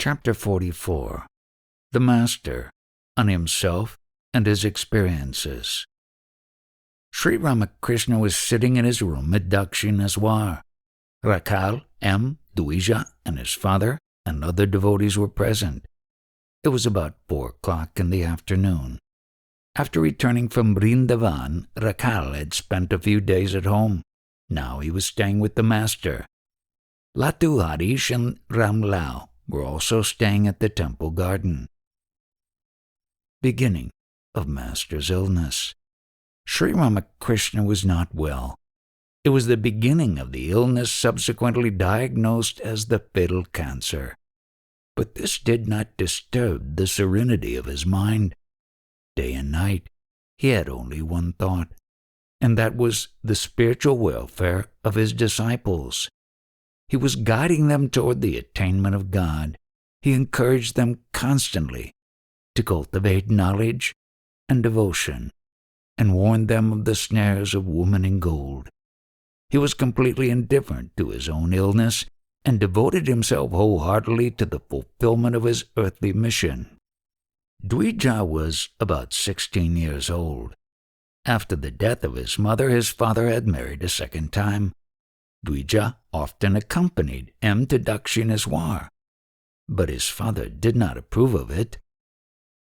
Chapter 44. The Master, on Himself and His Experiences. Sri Ramakrishna was sitting in his room at Dakshineshwar. Rakhal, M., Dvija, and his father and other devotees were present. It was about 4 o'clock in the afternoon. After returning from Vrindavan, Rakhal had spent a few days at home. Now he was staying with the Master. Latu Harish and Ramlal were also staying at the temple garden. Beginning of Master's illness. Sri Ramakrishna was not well. It was the beginning of the illness subsequently diagnosed as the fatal cancer. But this did not disturb the serenity of his mind. Day and night, he had only one thought, and that was the spiritual welfare of his disciples. He was guiding them toward the attainment of God. He encouraged them constantly to cultivate knowledge and devotion, and warned them of the snares of woman in gold. He was completely indifferent to his own illness and devoted himself wholeheartedly to the fulfillment of his earthly mission. Dvija was about 16 years old. After the death of his mother, his father had married a second time. Dvija often accompanied M to Dakshineshwar, but his father did not approve of it.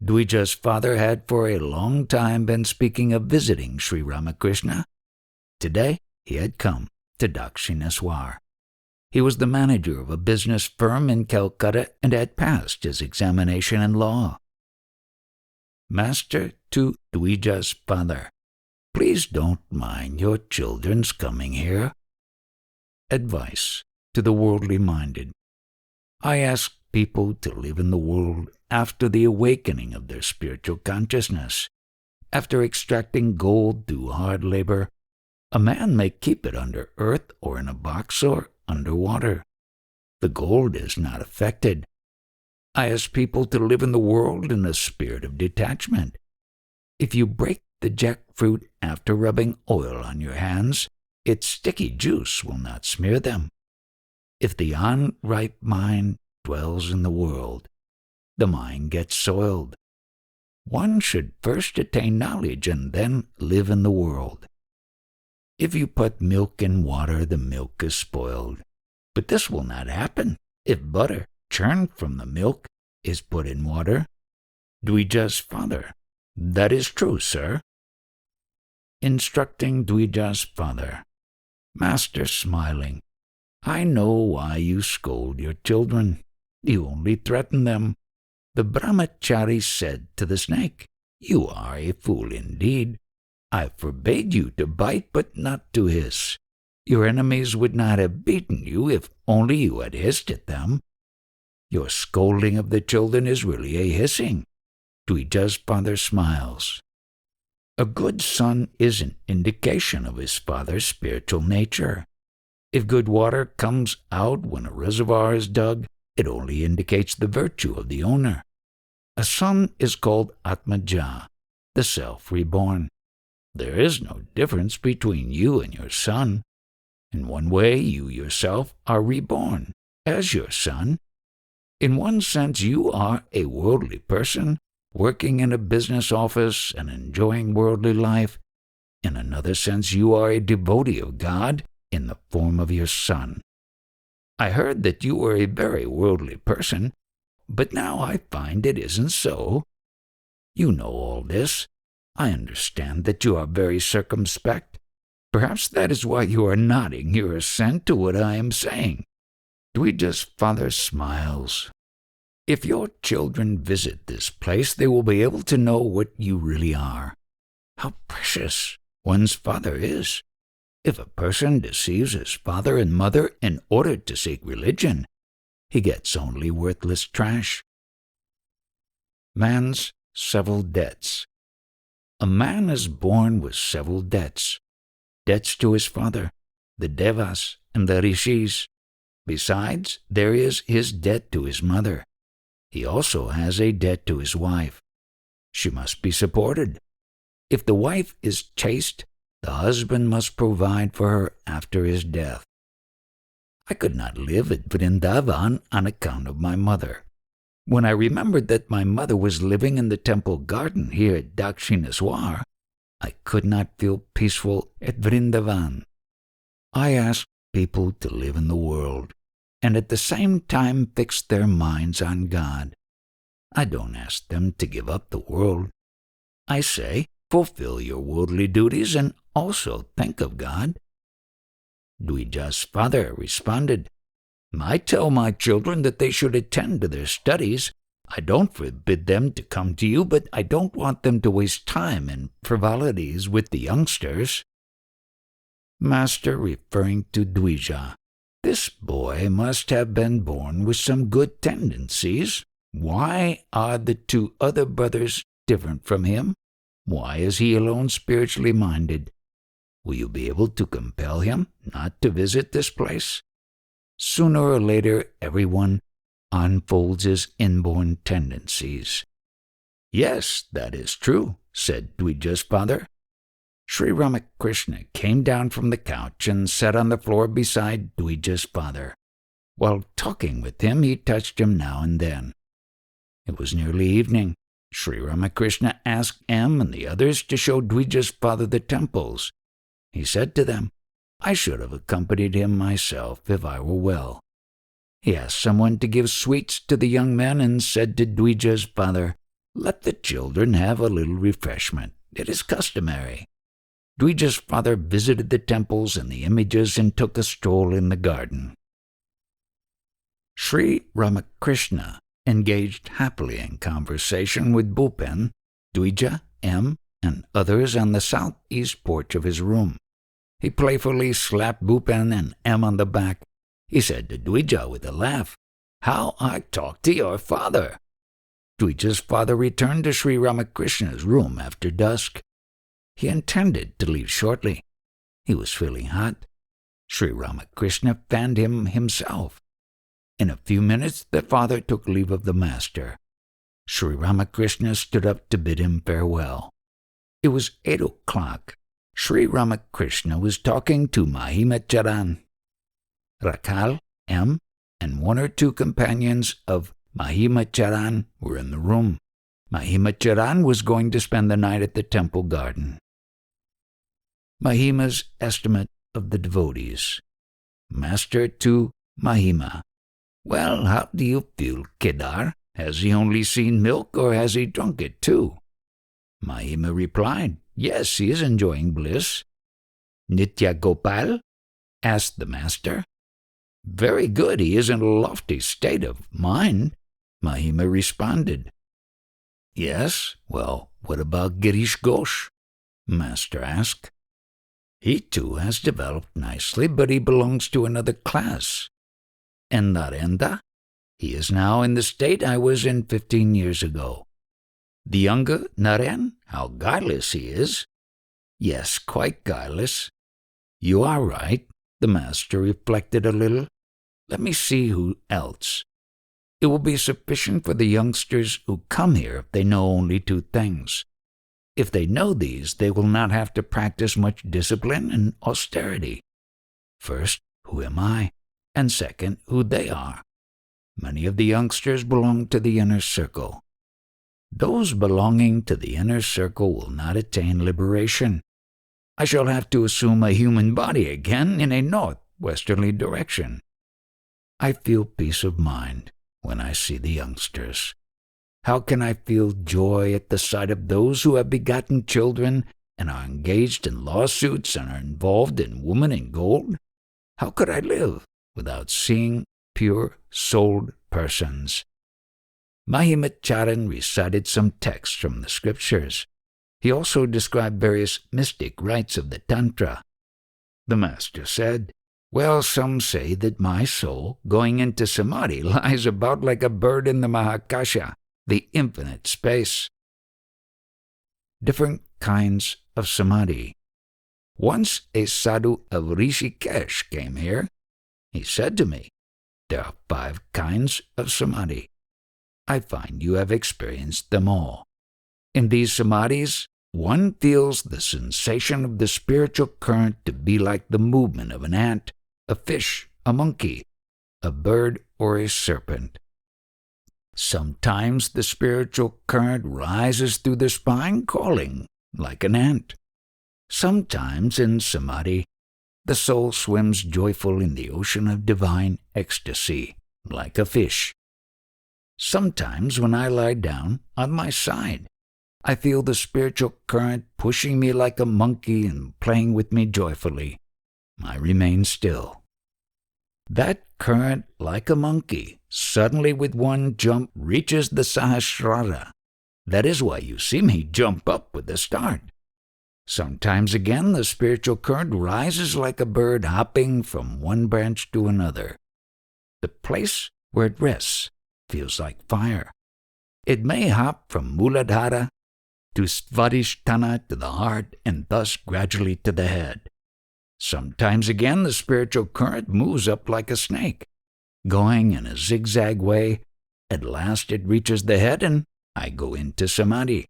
Dvija's father had for a long time been speaking of visiting Sri Ramakrishna. Today he had come to Dakshineshwar. He was the manager of a business firm in Calcutta and had passed his examination in law. Master to Dvija's father, please don't mind your children's coming here. Advice to the worldly minded. I ask people to live in the world after the awakening of their spiritual consciousness. After extracting gold through hard labor, a man may keep it under earth or in a box or under water. The gold is not affected. I ask people to live in the world in a spirit of detachment. If you break the jackfruit after rubbing oil on your hands, its sticky juice will not smear them. If the unripe mind dwells in the world, the mind gets soiled. One should first attain knowledge and then live in the world. If you put milk in water, the milk is spoiled. But this will not happen if butter churned from the milk is put in water. Dvija's father. That is true, sir. Instructing Dvija's father. Master smiling. I know why you scold your children. You only threaten them. The brahmachari said to the snake, You are a fool indeed. I forbade you to bite but not to hiss. Your enemies would not have beaten you if only you had hissed at them. Your scolding of the children is really a hissing. Dvija's father smiles. A good son is an indication of his father's spiritual nature. If good water comes out when a reservoir is dug, it only indicates the virtue of the owner. A son is called Atmaja, the self reborn. There is no difference between you and your son. In one way, you yourself are reborn as your son. In one sense, you are a worldly person, working in a business office and enjoying worldly life. In another sense, you are a devotee of God in the form of your son. I heard that you were a very worldly person, but now I find it isn't so. You know all this. I understand that you are very circumspect. Perhaps that is why you are nodding your assent to what I am saying. Dvija's father smiles. If your children visit this place, they will be able to know what you really are. How precious one's father is. If a person deceives his father and mother in order to seek religion, he gets only worthless trash. Man's several debts. A man is born with several debts. Debts to his father, the devas, and the rishis. Besides, there is his debt to his mother. He also has a debt to his wife. She must be supported. If the wife is chaste, the husband must provide for her after his death. I could not live at Vrindavan on account of my mother. When I remembered that my mother was living in the temple garden here at Dakshinaswar, I could not feel peaceful at Vrindavan. I ask people to live in the world, and at the same time fix their minds on God. I don't ask them to give up the world. I say, fulfill your worldly duties and also think of God. Dvija's father responded, I tell my children that they should attend to their studies. I don't forbid them to come to you, but I don't want them to waste time in frivolities with the youngsters. Master, referring to Dvija, this boy must have been born with some good tendencies. Why are the two other brothers different from him? Why is he alone spiritually minded? Will you be able to compel him not to visit this place? Sooner or later, everyone unfolds his inborn tendencies. Yes, that is true, said Dvija's father. Sri Ramakrishna came down from the couch and sat on the floor beside Dvija's father. While talking with him, he touched him now and then. It was nearly evening. Sri Ramakrishna asked M and the others to show Dvija's father the temples. He said to them, I should have accompanied him myself if I were well. He asked someone to give sweets to the young men and said to Dvija's father, Let the children have a little refreshment. It is customary. Dvija's father visited the temples and the images and took a stroll in the garden. Sri Ramakrishna engaged happily in conversation with Bhupen, Dvija, M, and others on the southeast porch of his room. He playfully slapped Bhupen and M on the back. He said to Dvija with a laugh, How I talk to your father. Dvija's father returned to Sri Ramakrishna's room after dusk. He intended to leave shortly. He was feeling hot. Sri Ramakrishna fanned him himself. In a few minutes, the father took leave of the master. Sri Ramakrishna stood up to bid him farewell. It was 8 o'clock. Sri Ramakrishna was talking to Mahimacharan. Rakal, M, and 1 or 2 companions of Mahimacharan were in the room. Mahimacharan was going to spend the night at the temple garden. Mahima's estimate of the devotees. Master to Mahima. Well, how do you feel, Kedar? Has he only seen milk or has he drunk it too? Mahima replied, Yes, he is enjoying bliss. Nitya Gopal? Asked the master. Very good, he is in a lofty state of mind. Mahima responded. Yes, well, what about Girish Ghosh? Master asked. He too has developed nicely, but he belongs to another class. And Narendra? He is now in the state I was in 15 years ago. The younger Naren, how guileless he is. Yes, quite guileless. You are right. The master reflected a little. Let me see who else. It will be sufficient for the youngsters who come here if they know only 2 things. If they know these, they will not have to practice much discipline and austerity. First, who am I? And second, who they are. Many of the youngsters belong to the inner circle. Those belonging to the inner circle will not attain liberation. I shall have to assume a human body again in a northwesterly direction. I feel peace of mind when I see the youngsters. How can I feel joy at the sight of those who have begotten children and are engaged in lawsuits and are involved in woman and gold? How could I live without seeing pure-souled persons? Mahimacharan recited some texts from the scriptures. He also described various mystic rites of the Tantra. The master said, Well, some say that my soul, going into samadhi, lies about like a bird in the Mahakasha, the infinite space. Different kinds of samadhi. Once a sadhu of Rishikesh came here. He said to me, There are 5 kinds of samadhi. I find you have experienced them all. In these samadhis, one feels the sensation of the spiritual current to be like the movement of an ant, a fish, a monkey, a bird, or a serpent. Sometimes the spiritual current rises through the spine calling, like an ant. Sometimes in samadhi, the soul swims joyful in the ocean of divine ecstasy, like a fish. Sometimes when I lie down on my side, I feel the spiritual current pushing me like a monkey and playing with me joyfully. I remain still. That current, like a monkey, suddenly with one jump reaches the Sahasrara. That is why you see me jump up with a start. Sometimes again the spiritual current rises like a bird hopping from one branch to another. The place where it rests feels like fire. It may hop from Muladhara to Svadhisthana to the heart and thus gradually to the head. Sometimes again the spiritual current moves up like a snake, going in a zigzag way. At last it reaches the head and I go into samadhi.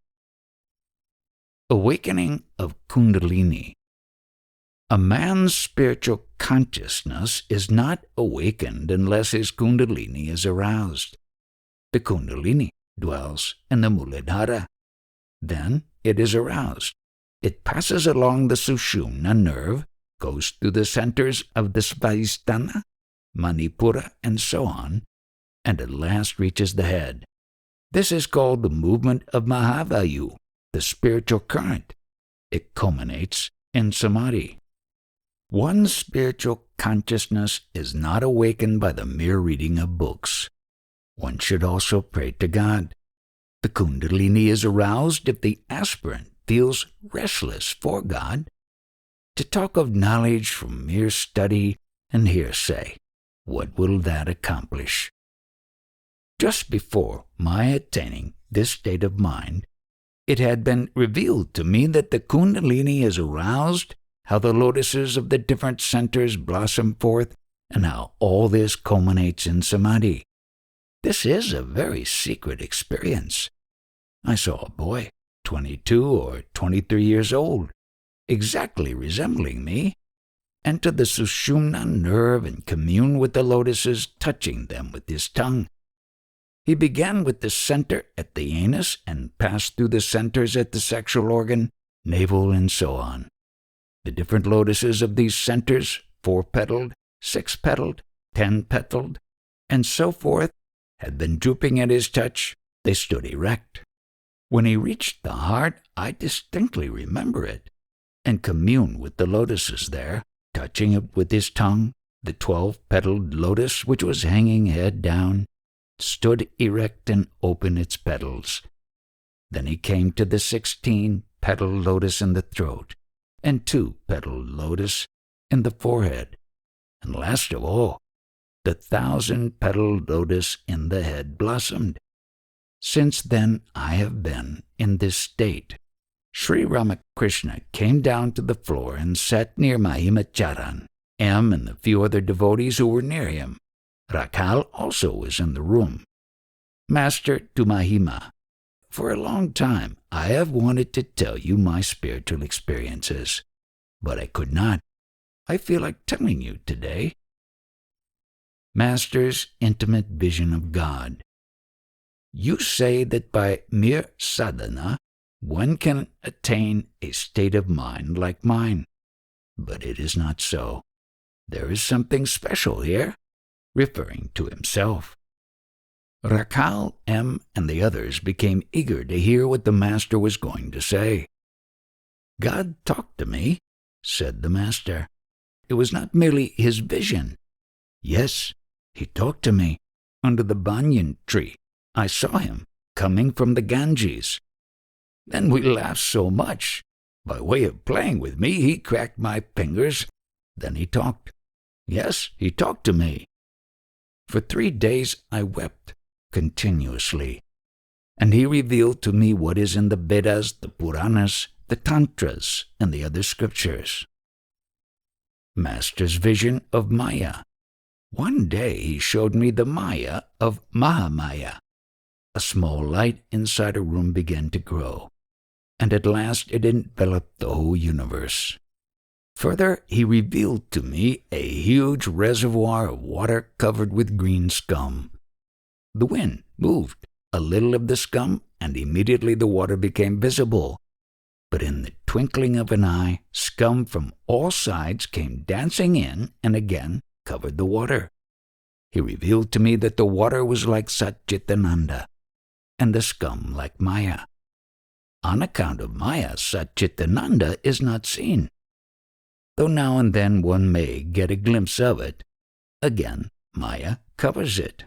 Awakening of Kundalini. A man's spiritual consciousness is not awakened unless his Kundalini is aroused. The Kundalini dwells in the Muladhara. Then it is aroused. It passes along the Sushumna nerve, goes through the centers of the Svadhisthana, Manipura, and so on, and at last reaches the head. This is called the movement of Mahavayu, the spiritual current. It culminates in samadhi. One's spiritual consciousness is not awakened by the mere reading of books. One should also pray to God. The Kundalini is aroused if the aspirant feels restless for God. To talk of knowledge from mere study and hearsay, what will that accomplish? Just before my attaining this state of mind, it had been revealed to me that the Kundalini is aroused, how the lotuses of the different centers blossom forth, and how all this culminates in samadhi. This is a very secret experience. I saw a boy, 22 or 23 years old, exactly resembling me, enter the Sushumna nerve and commune with the lotuses, touching them with his tongue. He began with the center at the anus and passed through the centers at the sexual organ, navel, and so on. The different lotuses of these centers, 4-petaled, 6-petaled, 10-petaled, and so forth, had been drooping at his touch. They stood erect. When he reached the heart, I distinctly remember it, and communed with the lotuses there, touching it with his tongue. The 12-petaled lotus, which was hanging head down, stood erect and opened its petals. Then he came to the 16-petaled lotus in the throat, and 2-petaled lotus in the forehead, and last of all, the 1,000-petaled lotus in the head blossomed. Since then I have been in this state. Sri Ramakrishna came down to the floor and sat near Mahimacharan, M. and the few other devotees who were near him. Rakhal also was in the room. Master, to Mahima, for a long time I have wanted to tell you my spiritual experiences, but I could not. I feel like telling you today. Master's intimate vision of God. You say that by mere sadhana one can attain a state of mind like mine, but it is not so. There is something special here, referring to himself. Rakhal, M. and the others became eager to hear what the Master was going to say. God talked to me, said the Master. It was not merely his vision. Yes, he talked to me under the banyan tree. I saw him coming from the Ganges. Then we laughed so much. By way of playing with me, he cracked my fingers. Then he talked. Yes, he talked to me. For 3 days I wept continuously, and he revealed to me what is in the Vedas, the Puranas, the Tantras, and the other scriptures. Master's vision of Maya. One day he showed me the Maya of Mahamaya. A small light inside a room began to grow, and at last it enveloped the whole universe. Further, he revealed to me a huge reservoir of water covered with green scum. the wind moved a little of the scum, and immediately the water became visible. But in the twinkling of an eye, scum from all sides came dancing in and again covered the water. He revealed to me that the water was like Satchitananda, and the scum like Maya. On account of Maya, Satchitananda is not seen, though now and then one may get a glimpse of it. Again, Maya covers it.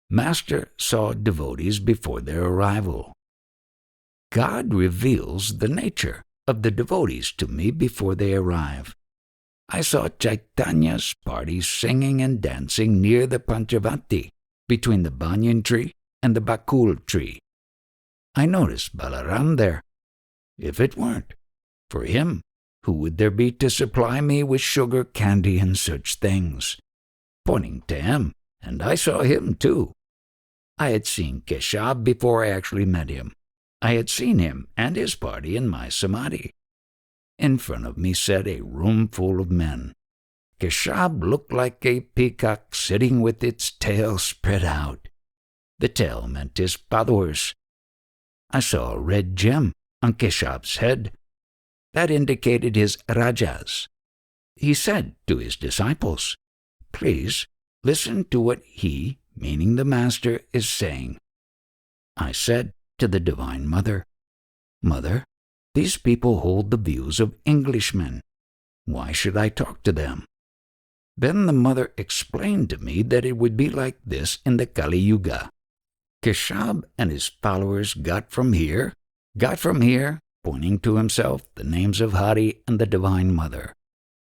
Master saw devotees before their arrival. God reveals the nature of the devotees to me before they arrive. I saw Chaitanya's party singing and dancing near the Panchavati, between the banyan tree and the bakul tree. I noticed Balaram there. If it weren't for him, who would there be to supply me with sugar, candy, and such things? Pointing to him, and I saw him too. I had seen Keshab before I actually met him. I had seen him and his party in my samadhi. In front of me sat a room full of men. Keshab looked like a peacock sitting with its tail spread out. The tail meant his followers. I saw a red gem on Keshab's head. That indicated his rajas. He said to his disciples, "Please listen to what he, meaning the Master, is saying." I said to the Divine Mother, "Mother, these people hold the views of Englishmen. Why should I talk to them?" Then the Mother explained to me that it would be like this in the Kali Yuga. Keshab and his followers got from here, pointing to himself, the names of Hari and the Divine Mother.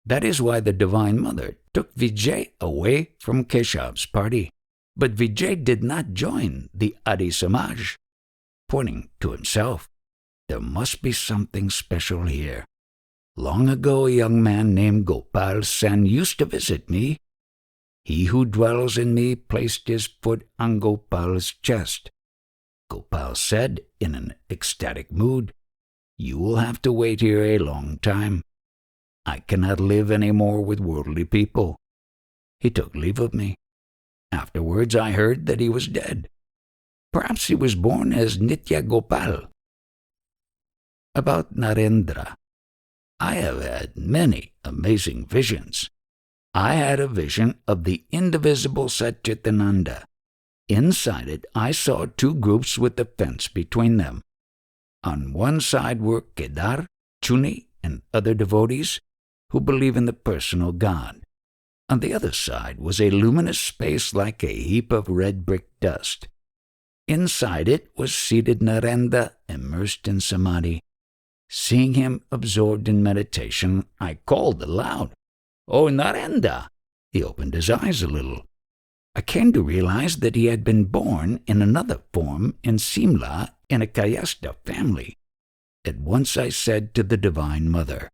That is why the Divine Mother took Vijay away from Keshab's party. But Vijay did not join the Adi Samaj. Pointing to himself, there must be something special here. Long ago, a young man named Gopal Sen used to visit me. He who dwells in me placed his foot on Gopal's chest. Gopal said in an ecstatic mood, "You will have to wait here a long time. I cannot live any more with worldly people." He took leave of me. Afterwards I heard that he was dead. Perhaps he was born as Nitya Gopal. About Narendra, I have had many amazing visions. I had a vision of the indivisible Satchitananda. Inside it, I saw two groups with a fence between them. On one side were Kedar, Chuni, and other devotees who believe in the personal God. On the other side was a luminous space like a heap of red brick dust. Inside it was seated Narendra, immersed in samadhi. Seeing him absorbed in meditation, I called aloud, "Oh, Narendra!" He opened his eyes a little. I came to realize that he had been born in another form in Simla in a Kayasta family. At once I said to the Divine Mother,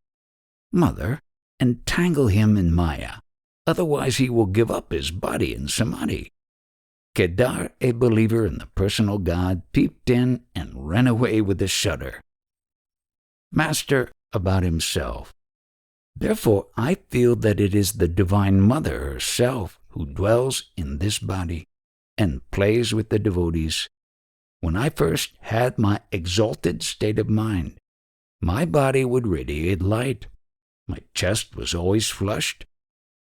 "Mother, entangle him in Maya, otherwise he will give up his body in samadhi." Kedar, a believer in the personal God, peeped in and ran away with a shudder. Master about himself. Therefore I feel that it is the Divine Mother herself who dwells in this body and plays with the devotees. When I first had my exalted state of mind, my body would radiate light. My chest was always flushed.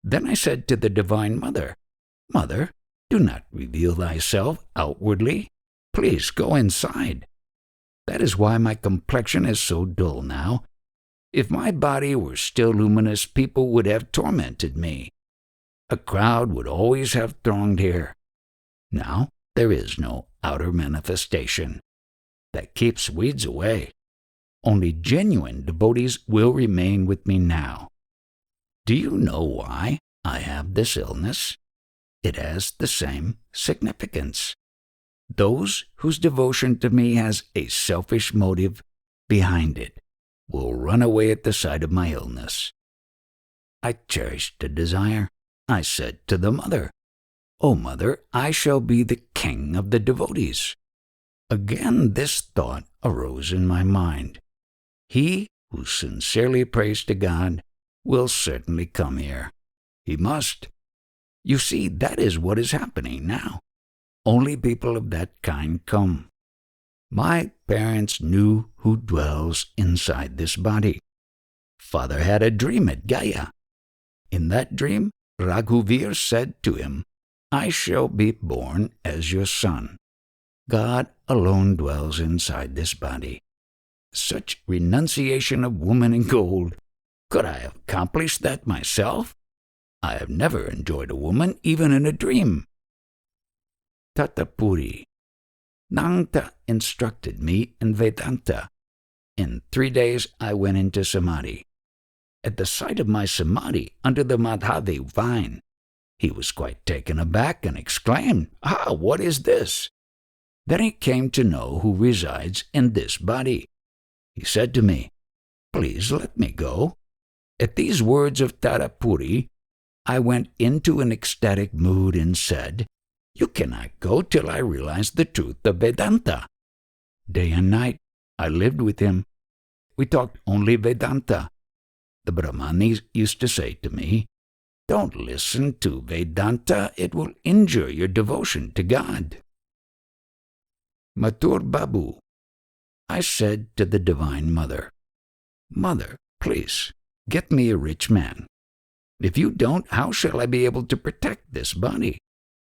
Then I said to the Divine Mother, "Mother, do not reveal thyself outwardly. Please go inside." That is why my complexion is so dull now. If my body were still luminous, people would have tormented me. A crowd would always have thronged here. Now there is no outer manifestation. That keeps weeds away. Only genuine devotees will remain with me now. Do you know why I have this illness? It has the same significance. Those whose devotion to me has a selfish motive behind it will run away at the sight of my illness. I cherished a desire. I said to the Mother, "O Mother, I shall be the king of the devotees." Again this thought arose in my mind. He who sincerely prays to God will certainly come here. He must. You see, that is what is happening now. Only people of that kind come. My parents knew who dwells inside this body. Father had a dream at Gaya. In that dream, Raghuvir said to him, I shall be born as your son. God alone dwells inside this body. Such renunciation of woman in gold. Could I have accomplished that myself? I have never enjoyed a woman, even in a dream. Tatapuri. Nangta instructed me in Vedanta. In 3 days I went into Samadhi. At the sight of my Samadhi under the Madhavi vine, he was quite taken aback and exclaimed, what is this? Then he came to know who resides in this body. He said to me, please let me go. At these words of Tatapuri, I went into an ecstatic mood and said, you cannot go till I realize the truth of Vedanta. Day and night, I lived with him. We talked only Vedanta. The Brahmanis used to say to me, don't listen to Vedanta, it will injure your devotion to God. Mathur Babu. I said to the Divine Mother, Mother, please, get me a rich man. If you don't, how shall I be able to protect this body?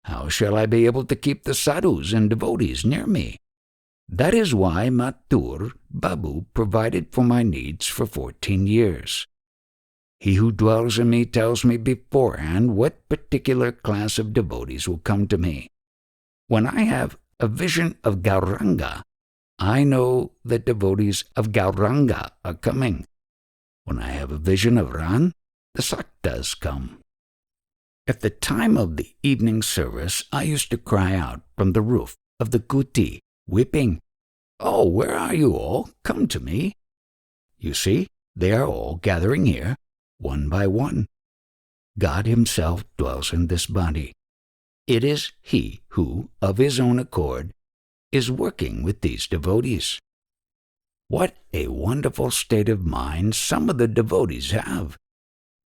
How shall I be able to keep the sadhus and devotees near me? That is why Mathur Babu provided for my needs for 14 years. He who dwells in me tells me beforehand what particular class of devotees will come to me. When I have a vision of Gauranga, I know that devotees of Gauranga are coming. When I have a vision of Ran, the Saktas come. At the time of the evening service, I used to cry out from the roof of the kuti, weeping, oh, where are you all? Come to me. You see, they are all gathering here, one by one. God himself dwells in this body. It is he who, of his own accord, is working with these devotees. What a wonderful state of mind some of the devotees have.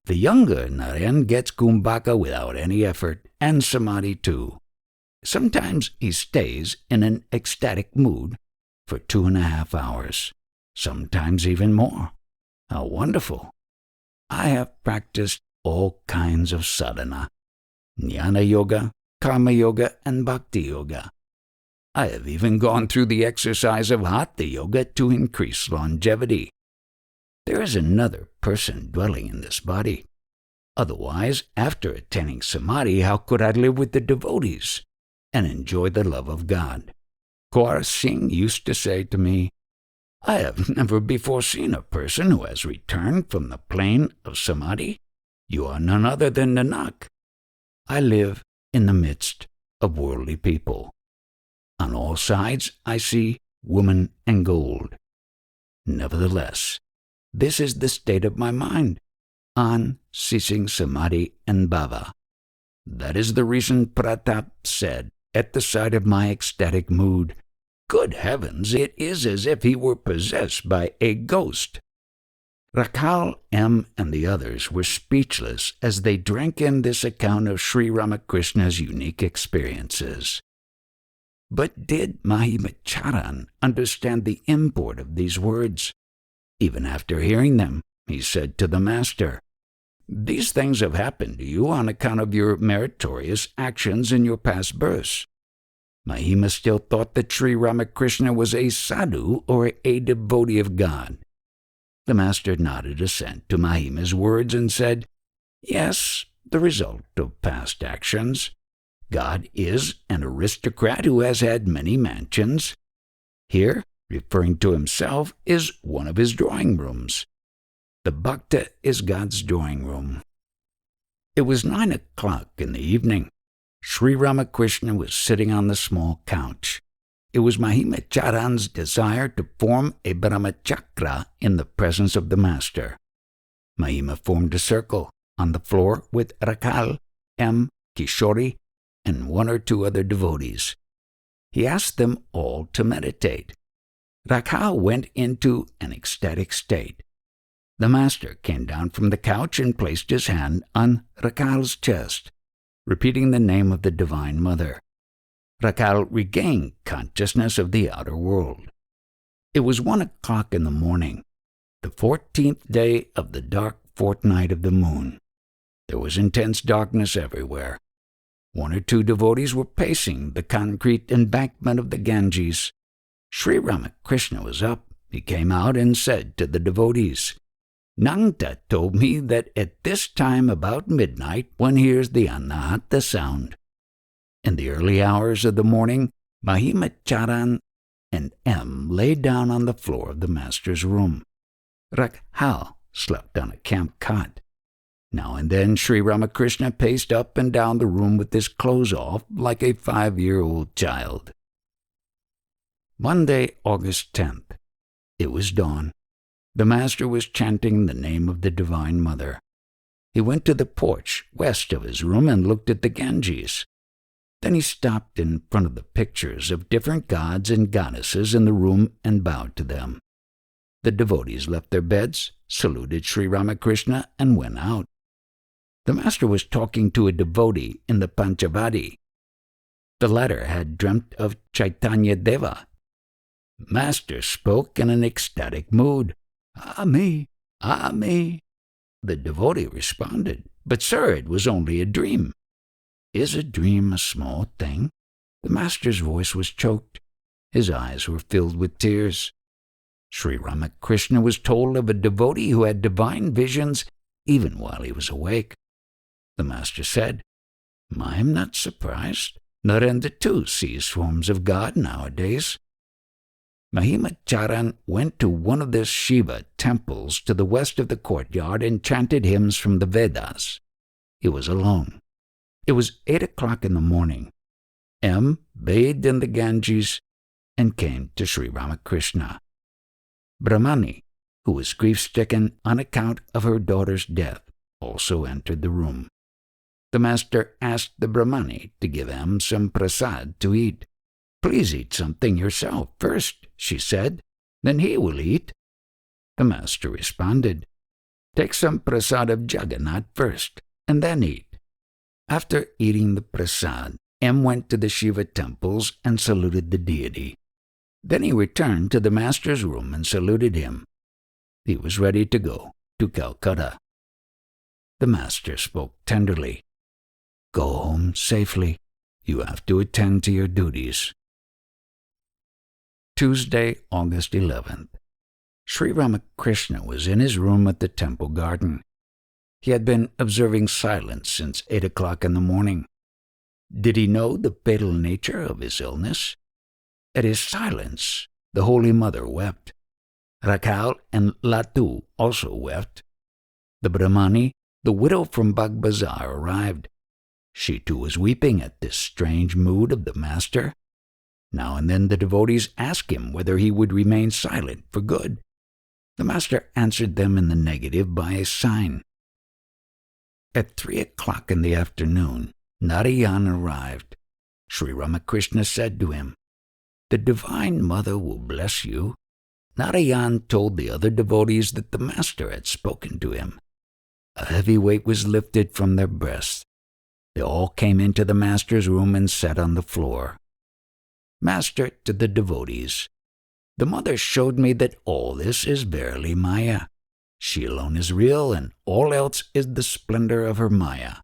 The younger Naren gets kumbhaka without any effort, and samadhi too. Sometimes he stays in an ecstatic mood for 2.5 hours, sometimes even more. How wonderful! I have practiced all kinds of sadhana, jnana yoga, karma yoga, and bhakti yoga. I have even gone through the exercise of hatha yoga to increase longevity. There is another person dwelling in this body. Otherwise, after attaining samadhi, how could I live with the devotees and enjoy the love of God? Kaur Singh used to say to me, I have never before seen a person who has returned from the plane of samadhi. You are none other than Nanak. I live in the midst of worldly people. On all sides I see woman and gold. Nevertheless, this is the state of my mind, on ceasing samadhi and bhava. That is the reason Pratap said, at the sight of my ecstatic mood, good heavens, it is as if he were possessed by a ghost. Rakhal M. and the others were speechless as they drank in this account of Sri Ramakrishna's unique experiences. But did Mahimacharan understand the import of these words? Even after hearing them, he said to the master, these things have happened to you on account of your meritorious actions in your past births. Mahima still thought that Sri Ramakrishna was a sadhu or a devotee of God. The master nodded assent to Mahima's words and said, yes, the result of past actions. God is an aristocrat who has had many mansions. Here, referring to himself, is one of his drawing rooms. The bhakta is God's drawing room. It was 9 o'clock in the evening. Sri Ramakrishna was sitting on the small couch. It was Mahimacharan's desire to form a brahmachakra in the presence of the master. Mahima formed a circle on the floor with Rakhal, M., Kishori, and 1 or 2 other devotees. He asked them all to meditate. Rakhal went into an ecstatic state. The master came down from the couch and placed his hand on Rakhal's chest, repeating the name of the Divine Mother. Rakal regained consciousness of the outer world. It was 1 o'clock in the morning, the 14th day of the dark fortnight of the moon. There was intense darkness everywhere. 1 or 2 devotees were pacing the concrete embankment of the Ganges. Sri Ramakrishna was up. He came out and said to the devotees, "Nanda told me that at this time about midnight one hears the Anahata sound." In the early hours of the morning, Mahimacharan and M lay down on the floor of the master's room. Rakhal slept on a camp cot. Now and then Sri Ramakrishna paced up and down the room with his clothes off like a 5-year-old child. Monday, August 10th. It was dawn. The master was chanting the name of the Divine Mother. He went to the porch west of his room and looked at the Ganges. Then he stopped in front of the pictures of different gods and goddesses in the room and bowed to them. The devotees left their beds, saluted Sri Ramakrishna, and went out. The master was talking to a devotee in the Panchavati. The latter had dreamt of Chaitanya Deva. Master spoke in an ecstatic mood. "Ah me, ah me." The devotee responded, "But sir, it was only a dream." "Is a dream a small thing?" The master's voice was choked. His eyes were filled with tears. Sri Ramakrishna was told of a devotee who had divine visions even while he was awake. The master said, "I am not surprised. Narendra too sees forms of God nowadays." Mahimacharan went to one of the Shiva temples to the west of the courtyard and chanted hymns from the Vedas. He was alone. It was 8 o'clock in the morning. M bathed in the Ganges and came to Sri Ramakrishna. Brahmani, who was grief-stricken on account of her daughter's death, also entered the room. The master asked the Brahmani to give M some prasad to eat. "Please eat something yourself first," she said. "Then he will eat." The master responded, "Take some prasad of Jagannath first, and then eat." After eating the prasad, M went to the Shiva temples and saluted the deity. Then he returned to the master's room and saluted him. He was ready to go to Calcutta. The master spoke tenderly. "Go home safely. You have to attend to your duties." Tuesday, August 11th. Sri Ramakrishna was in his room at the temple garden. He had been observing silence since 8 o'clock in the morning. Did he know the fatal nature of his illness? At his silence, the Holy Mother wept. Rakhal and Latu also wept. The Brahmani, the widow from Bagbazar, arrived. She too was weeping at this strange mood of the master. Now and then the devotees asked him whether he would remain silent for good. The master answered them in the negative by a sign. At 3 o'clock in the afternoon, Narayan arrived. Sri Ramakrishna said to him, "The Divine Mother will bless you." Narayan told the other devotees that the master had spoken to him. A heavy weight was lifted from their breasts. They all came into the master's room and sat on the floor. Master to the devotees, "The mother showed me that all this is verily Maya. She alone is real, and all else is the splendor of her Maya.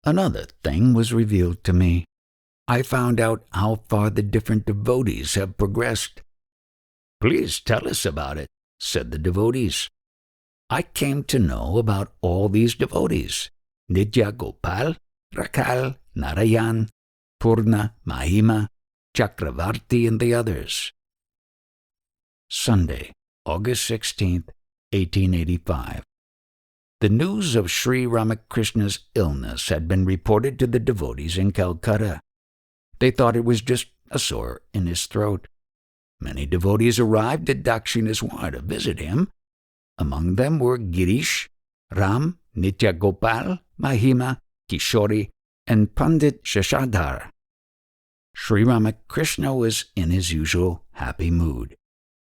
Another thing was revealed to me. I found out how far the different devotees have progressed." "Please tell us about it," said the devotees. "I came to know about all these devotees, Nitya Gopal, Rakhal, Narayan, Purna, Mahima, Chakravarti, and the others." Sunday, August 16th, 1885. The news of Sri Ramakrishna's illness had been reported to the devotees in Calcutta. They thought it was just a sore in his throat. Many devotees arrived at Dakshineswar to visit him. Among them were Girish, Ram, Nitya Gopal, Mahima, Kishori, and Pandit Shashadhar. Sri Ramakrishna was in his usual happy mood.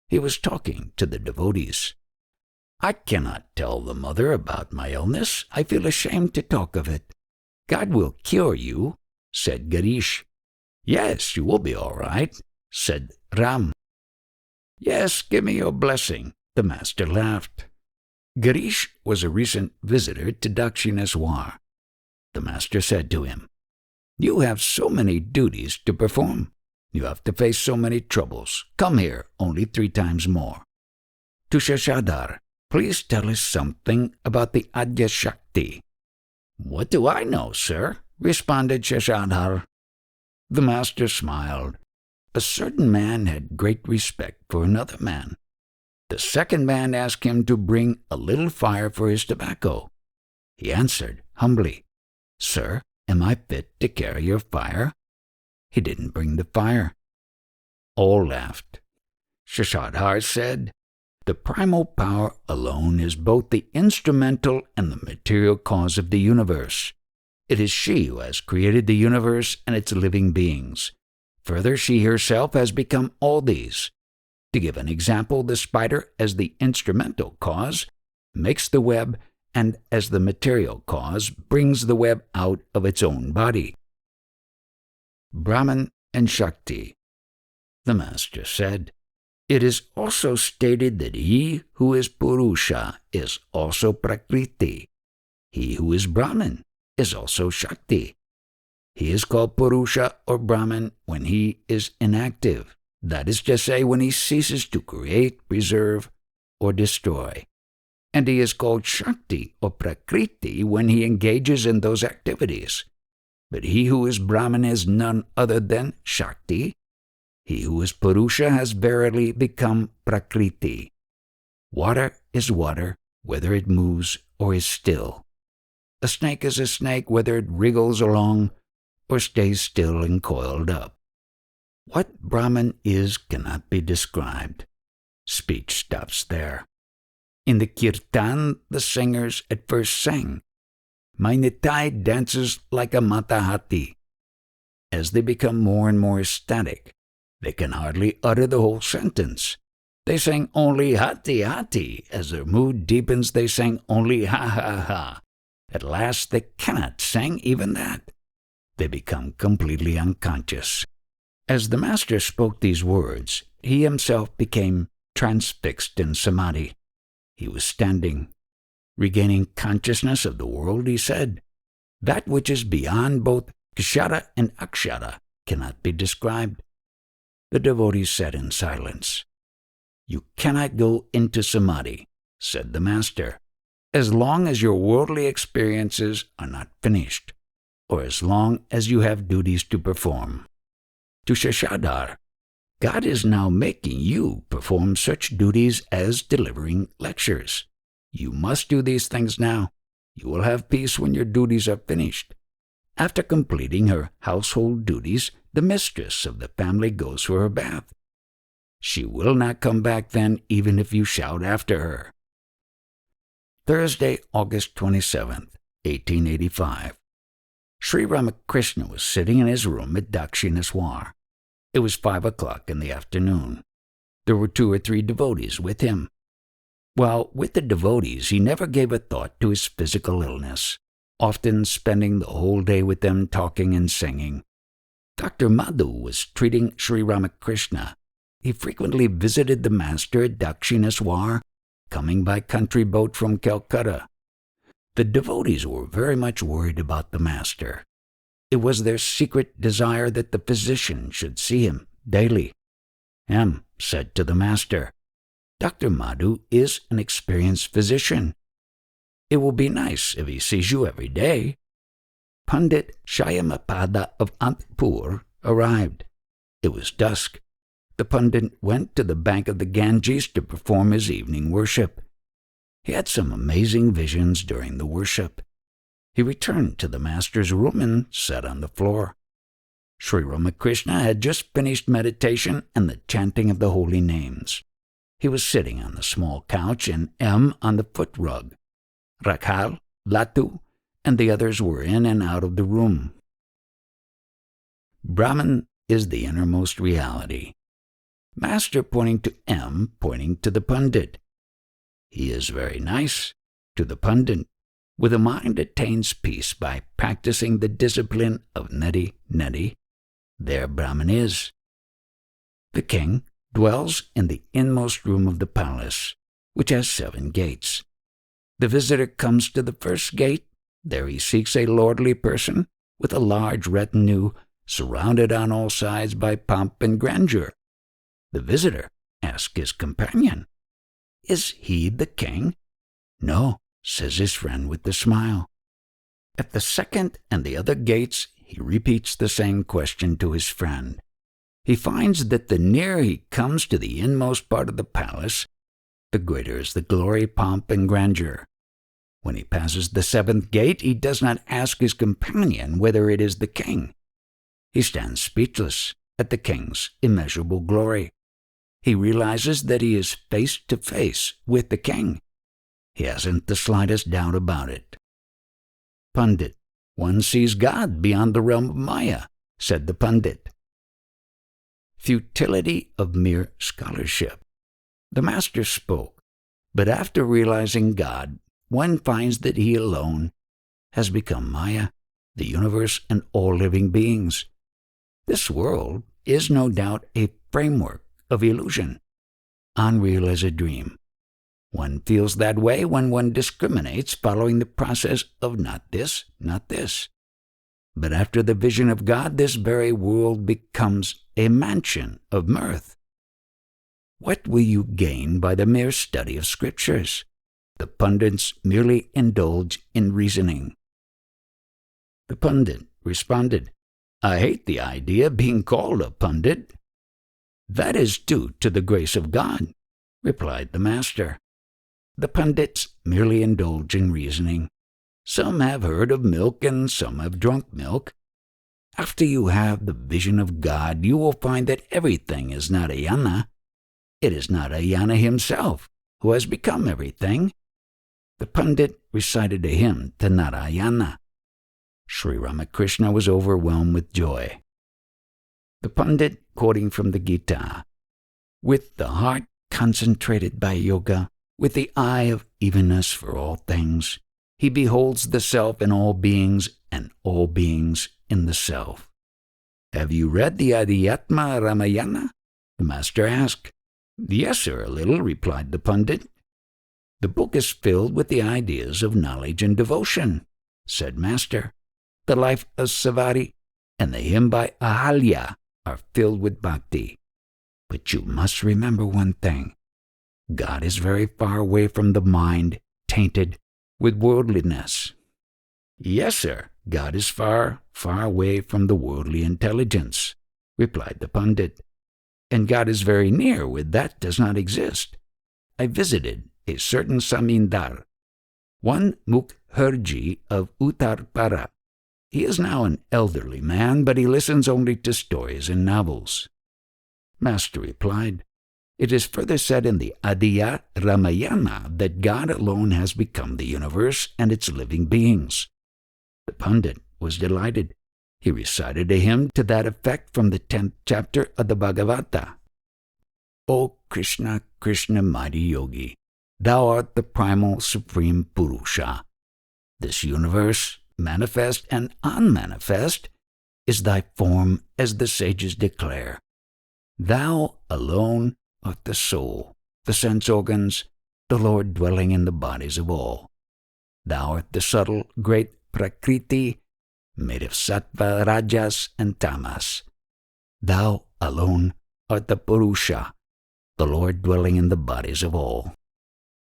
He was talking to the devotees. "I cannot tell the mother about my illness. I feel ashamed to talk of it." "God will cure you," said Girish. Yes, you will be all right, said Ram. Yes, give me your blessing, the master laughed. Girish was a recent visitor to Dakshineshwar. The master said to him, You have so many duties to perform. You have to face so many troubles. Come here only 3 times more. To Shashadhar, please tell us something about the Adya Shakti. What do I know, sir? Responded Shashadhar. The master smiled. A certain man had great respect for another man. The second man asked him to bring a little fire for his tobacco. He answered humbly, Sir, am I fit to carry your fire? He didn't bring the fire. All laughed. Shashadhar said, The primal power alone is both the instrumental and the material cause of the universe. It is she who has created the universe and its living beings. Further, she herself has become all these. To give an example, the spider, as the instrumental cause, makes the web, and as the material cause, brings the web out of its own body. Brahman and Shakti. The master said, It is also stated that he who is Purusha is also Prakriti. He who is Brahman is also Shakti. He is called Purusha or Brahman when he is inactive. That is to say, when he ceases to create, preserve, or destroy. And he is called Shakti or Prakriti when he engages in those activities. But he who is Brahman is none other than Shakti. He who is Purusha has verily become Prakriti. Water is water, whether it moves or is still. A snake is a snake, whether it wriggles along or stays still and coiled up. What Brahman is cannot be described. Speech stops there. In the kirtan, the singers at first sang, My Nitai dances like a matahati. As they become more and more ecstatic, they can hardly utter the whole sentence. They sang only hati hati. As their mood deepens, they sang only ha ha ha. At last, they cannot sing even that. They become completely unconscious. As the master spoke these words, he himself became transfixed in samadhi. He was standing. Regaining consciousness of the world, he said, That which is beyond both kshara and akshara cannot be described. The devotees sat in silence. You cannot go into samadhi, said the master, as long as your worldly experiences are not finished, or as long as you have duties to perform. To Shashadhar, God is now making you perform such duties as delivering lectures. You must do these things now. You will have peace when your duties are finished. After completing her household duties, the mistress of the family goes for her bath. She will not come back then, even if you shout after her. Thursday, August 27th, 1885. Sri Ramakrishna was sitting in his room at Dakshineshwar. It was 5 o'clock in the afternoon. There were 2 or 3 devotees with him. While with the devotees, he never gave a thought to his physical illness, often spending the whole day with them talking and singing. Dr. Madhu was treating Sri Ramakrishna. He frequently visited the master at Dakshineshwar, coming by country boat from Calcutta. The devotees were very much worried about the master. It was their secret desire that the physician should see him daily. M. said to the master, Dr. Madhu is an experienced physician. It will be nice if he sees you every day. Pandit Shyamapada of Antpur arrived. It was dusk. The Pandit went to the bank of the Ganges to perform his evening worship. He had some amazing visions during the worship. He returned to the master's room and sat on the floor. Sri Ramakrishna had just finished meditation and the chanting of the holy names. He was sitting on the small couch and M on the foot rug. Rakhal, Latu, and the others were in and out of the room. Brahman is the innermost reality. Master pointing to M, pointing to the Pandit. He is very nice. To the Pandit, with a mind attains peace by practicing the discipline of neti neti. there Brahman is. The king dwells in the inmost room of the palace, which has 7 gates. The visitor comes to the first gate. There he seeks a lordly person with a large retinue, surrounded on all sides by pomp and grandeur. The visitor asks his companion, "Is he the king?" "No," says his friend with a smile. At the second and the other gates, he repeats the same question to his friend. He finds that the nearer he comes to the inmost part of the palace, the greater is the glory, pomp, and grandeur. When he passes the 7th gate, he does not ask his companion whether it is the king. He stands speechless at the king's immeasurable glory. He realizes that he is face to face with the king. He hasn't the slightest doubt about it. "Pundit, one sees God beyond the realm of Maya," said the pundit. Futility of mere scholarship. The master spoke, but after realizing God, one finds that he alone has become Maya, the universe, and all living beings. This world is no doubt a framework of illusion, unreal as a dream. One feels that way when one discriminates following the process of not this, not this. But after the vision of God, this very world becomes a mansion of mirth. What will you gain by the mere study of scriptures? The pundits merely indulge in reasoning. The pundit responded, "I hate the idea of being called a pundit." "That is due to the grace of God," replied the master. The pundits merely indulge in reasoning. Some have heard of milk and some have drunk milk. After you have the vision of God, you will find that everything is Narayana. It is Narayana himself who has become everything. The pundit recited a hymn to Narayana. Sri Ramakrishna was overwhelmed with joy. The pundit, quoting from the Gita, "With the heart concentrated by yoga, with the eye of evenness for all things, he beholds the self in all beings and all beings in the self." "Have you read the Adhyatma Ramayana?" the master asked. "Yes, sir, a little," replied the pundit. "The book is filled with the ideas of knowledge and devotion," said master. "The life of Savari and the hymn by Ahalya are filled with bhakti. But you must remember one thing. God is very far away from the mind tainted with worldliness." "Yes, sir, God is far, far away from the worldly intelligence," replied the pundit. "And God is very near where that does not exist. I visited a certain Samindar, one Mukherjee of Uttarpara. He is now an elderly man, but he listens only to stories and novels." Master replied, "It is further said in the Adhyatma Ramayana that God alone has become the universe and its living beings." The pundit was delighted. He recited a hymn to that effect from the 10th chapter of the Bhagavata. "O Krishna, Krishna, mighty yogi, thou art the primal supreme Purusha. This universe, manifest and unmanifest, is thy form as the sages declare. Thou alone art the soul, the sense organs, the Lord dwelling in the bodies of all. Thou art the subtle, great Prakriti, made of sattva, rajas, and tamas. Thou alone art the Purusha, the Lord dwelling in the bodies of all."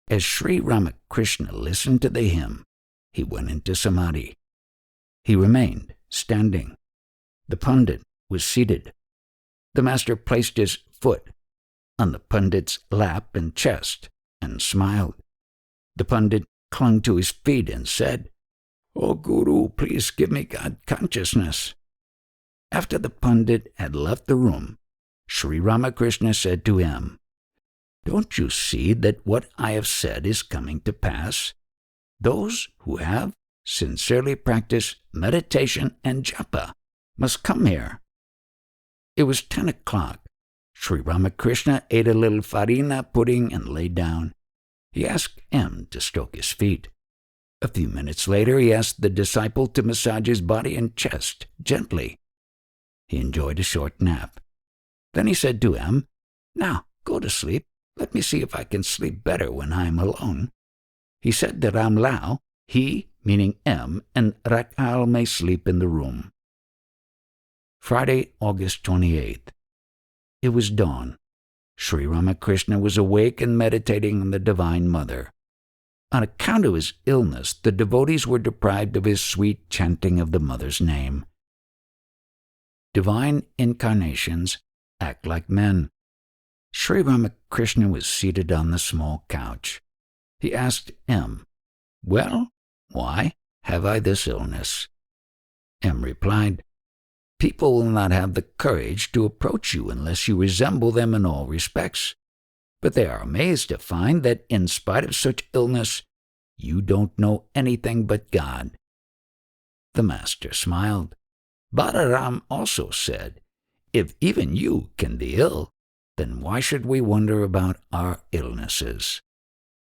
As Sri Ramakrishna listened to the hymn, he went into samadhi. He remained standing. The pundit was seated. The master placed his foot on the pundit's lap and chest and smiled. The pundit clung to his feet and said, "O Guru, please give me God consciousness." After the pundit had left the room, Sri Ramakrishna said to him, "Don't you see that what I have said is coming to pass? Those who have sincerely practiced meditation and japa must come here." It was 10 o'clock. Sri Ramakrishna ate a little farina pudding and lay down. He asked M to stroke his feet. A few minutes later, he asked the disciple to massage his body and chest gently. He enjoyed a short nap. Then he said to M, "Now, go to sleep. Let me see if I can sleep better when I am alone." He said that Ramlao, he, meaning M, and Rakal may sleep in the room. Friday, August 28th. It was dawn. Sri Ramakrishna was awake and meditating on the Divine Mother. On account of his illness, the devotees were deprived of his sweet chanting of the Mother's name. Divine incarnations act like men. Sri Ramakrishna was seated on the small couch. He asked M, "Well, why have I this illness?" M replied, "People will not have the courage to approach you unless you resemble them in all respects. But they are amazed to find that in spite of such illness, you don't know anything but God." The Master smiled. Balaram also said, "If even you can be ill, then why should we wonder about our illnesses?"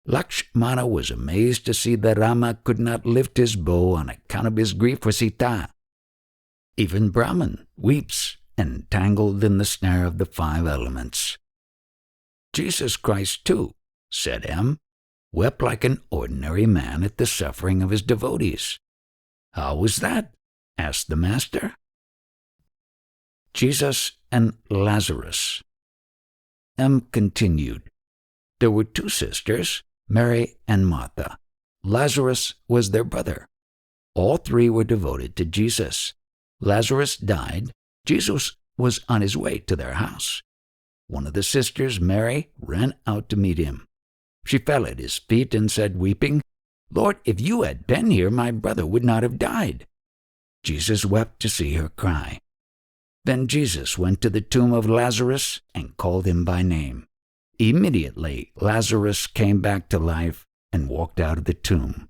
Lakshmana was amazed to see that Rama could not lift his bow on account of his grief for Sita. Even Brahman weeps, entangled in the snare of the 5 elements. Jesus Christ, too, said M, wept like an ordinary man at the suffering of his devotees. "How was that?" asked the Master. Jesus and Lazarus. M continued, "There were 2 sisters, Mary and Martha. Lazarus was their brother. All 3 were devoted to Jesus. Lazarus died. Jesus was on his way to their house. One of the sisters, Mary, ran out to meet him. She fell at his feet and said, weeping, 'Lord, if you had been here, my brother would not have died.' Jesus wept to see her cry. Then Jesus went to the tomb of Lazarus and called him by name. Immediately Lazarus came back to life and walked out of the tomb.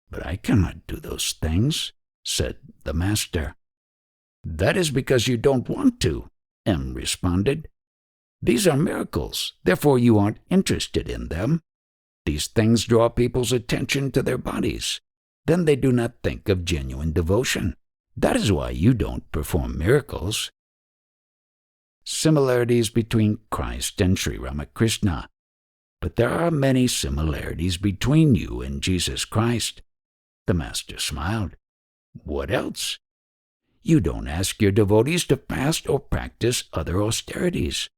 'But I cannot do those things,' said the Master. 'That is because you don't want to,' M responded. 'These are miracles, therefore you aren't interested in them. These things draw people's attention to their bodies. Then they do not think of genuine devotion. That is why you don't perform miracles.' Similarities between Christ and Sri Ramakrishna. But there are many similarities between you and Jesus Christ. The Master smiled. 'What else?' 'You don't ask your devotees to fast or practice other austerities.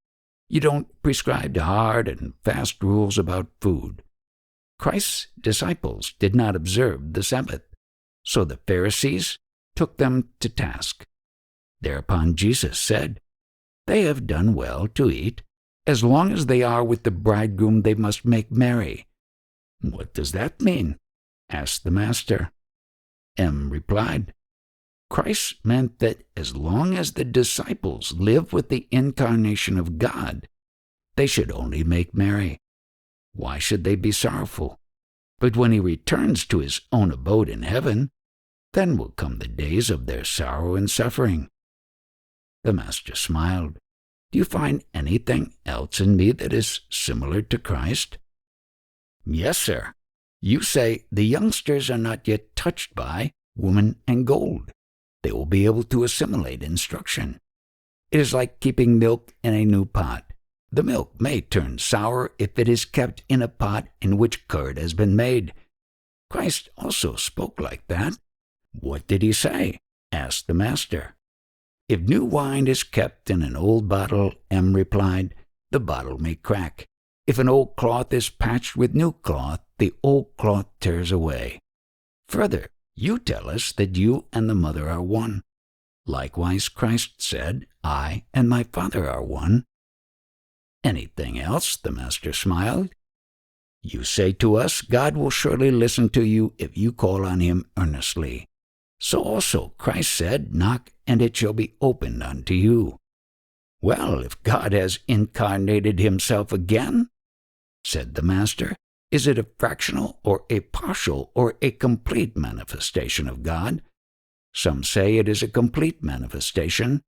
You don't prescribe hard and fast rules about food. Christ's disciples did not observe the Sabbath, so the Pharisees took them to task. Thereupon Jesus said, 'They have done well to eat. As long as they are with the bridegroom, they must make merry.' 'What does that mean?' asked the Master. M replied, 'Christ meant that as long as the disciples live with the incarnation of God, they should only make merry. Why should they be sorrowful? But when he returns to his own abode in heaven, then will come the days of their sorrow and suffering.' The Master smiled. 'Do you find anything else in me that is similar to Christ?' 'Yes, sir. You say the youngsters are not yet touched by woman and gold. They will be able to assimilate instruction. It is like keeping milk in a new pot. The milk may turn sour if it is kept in a pot in which curd has been made. Christ also spoke like that.' 'What did he say?' asked the Master. 'If new wine is kept in an old bottle,' M replied, 'the bottle may crack. If an old cloth is patched with new cloth, the old cloth tears away. Further, you tell us that you and the Mother are one. Likewise, Christ said, I and my Father are one.' 'Anything else?' the Master smiled. 'You say to us, God will surely listen to you if you call on him earnestly. So also Christ said, knock and it shall be opened unto you.' 'Well, if God has incarnated himself again,' said the Master, 'is it a fractional or a partial or a complete manifestation of God?' 'Some say it is a complete manifestation.'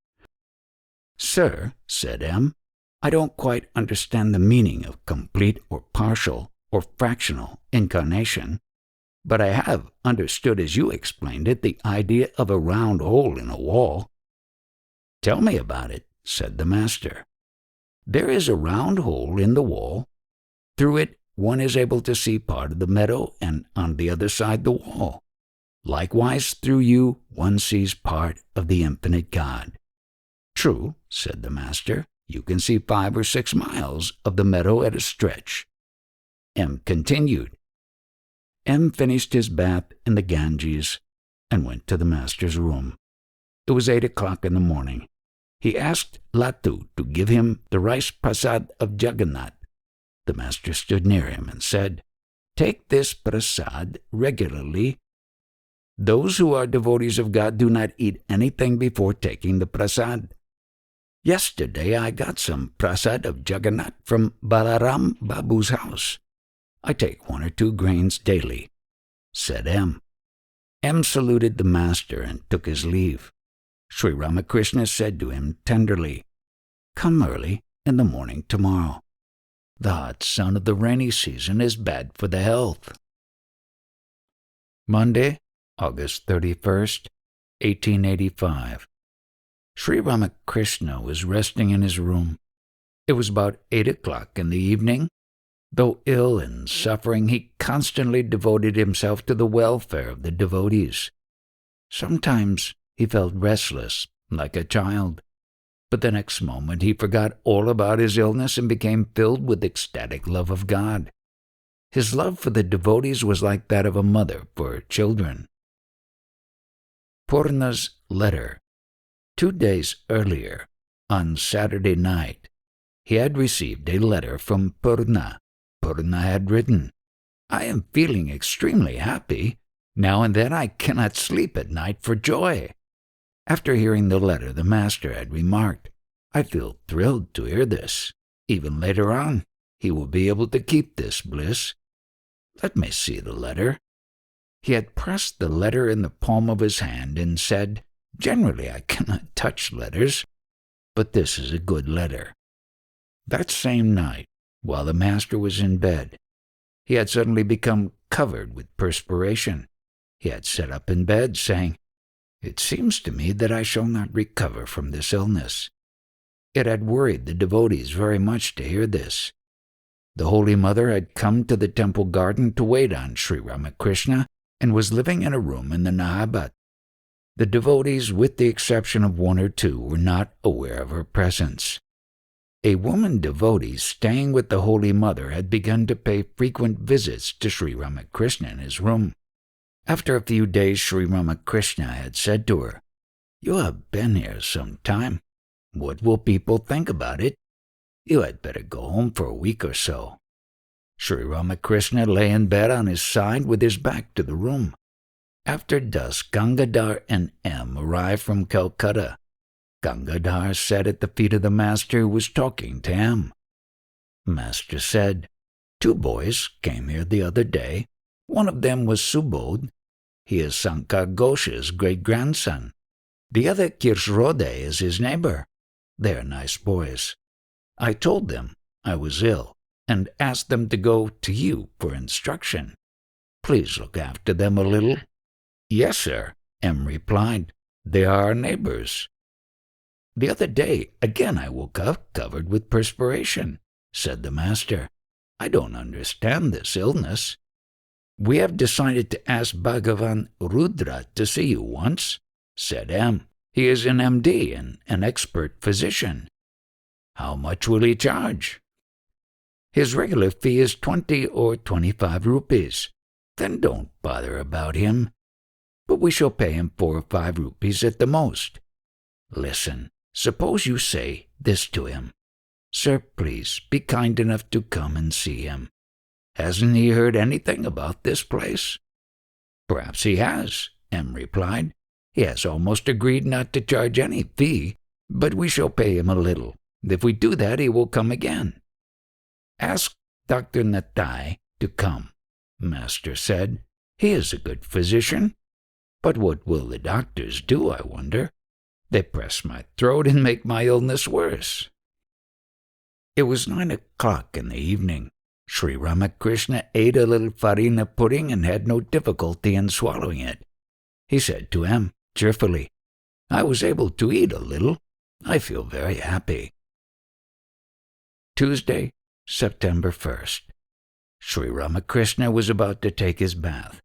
'Sir,' said M, 'I don't quite understand the meaning of complete or partial or fractional incarnation. But I have understood as you explained it the idea of a round hole in a wall.' "Tell me about it," said the master. "There is a round hole in the wall. Through it one is able to see part of the meadow and on the other side the wall. Likewise through you one sees part of the infinite God." "True," said the master, "you can see 5 or 6 miles of the meadow at a stretch." M continued. M finished his bath in the Ganges and went to the master's room. It was 8 o'clock in the morning. He asked Latu to give him the rice prasad of Jagannath. The master stood near him and said, "Take this prasad regularly. Those who are devotees of God do not eat anything before taking the prasad. Yesterday I got some prasad of Jagannath from Balaram Babu's house. I take 1 or 2 grains daily," said M. M saluted the master and took his leave. Sri Ramakrishna said to him tenderly, "Come early in the morning tomorrow. The hot sun of the rainy season is bad for the health." Monday, August 31st, 1885. Sri Ramakrishna was resting in his room. It was about 8 o'clock in the evening. Though ill and suffering, he constantly devoted himself to the welfare of the devotees. Sometimes he felt restless, like a child, but the next moment he forgot all about his illness and became filled with ecstatic love of God. His love for the devotees was like that of a mother for her children. Purna's letter. 2 days earlier, on Saturday night, he had received a letter from Purna. Purna had written, "I am feeling extremely happy. Now and then I cannot sleep at night for joy." After hearing the letter, the master had remarked, "I feel thrilled to hear this. Even later on, he will be able to keep this bliss. Let me see the letter." He had pressed the letter in the palm of his hand and said, "Generally I cannot touch letters, but this is a good letter." That same night, while the master was in bed, he had suddenly become covered with perspiration. He had sat up in bed, saying, "It seems to me that I shall not recover from this illness." It had worried the devotees very much to hear this. The Holy Mother had come to the temple garden to wait on Sri Ramakrishna and was living in a room in the Nahabat. The devotees, with the exception of 1 or 2, were not aware of her presence. A woman devotee staying with the Holy Mother had begun to pay frequent visits to Sri Ramakrishna in his room. After a few days, Sri Ramakrishna had said to her, "You have been here some time. What will people think about it? You had better go home for a week or so." Sri Ramakrishna lay in bed on his side with his back to the room. After dusk, Gangadhar and M arrived from Calcutta. Gangadhar sat at the feet of the master, who was talking to M. Master said, "2 boys came here the other day. One of them was Subodh. He is Sankar Ghos's great-grandson. The other, Kirshrode, is his neighbor. They are nice boys. I told them I was ill and asked them to go to you for instruction. Please look after them a little." "Yes, sir," M replied. "They are our neighbors." "The other day, again I woke up covered with perspiration," said the master. "I don't understand this illness." "We have decided to ask Bhagavan Rudra to see you once," said M. "He is an MD and an expert physician." "How much will he charge?" "His regular fee is 20 or 25 rupees. Then don't bother about him. But we shall pay him 4 or 5 rupees at the most. Listen, suppose you say this to him: 'Sir, please be kind enough to come and see him. Hasn't he heard anything about this place?'" "Perhaps he has," M replied. "He has almost agreed not to charge any fee, but we shall pay him a little. If we do that, he will come again." "Ask Dr. Natai to come," Master said. "He is a good physician. But what will the doctors do, I wonder? They press my throat and make my illness worse." It was 9 o'clock in the evening. Sri Ramakrishna ate a little farina pudding and had no difficulty in swallowing it. He said to M cheerfully, "I was able to eat a little. I feel very happy. Tuesday, September 1st. Sri Ramakrishna was about to take his bath.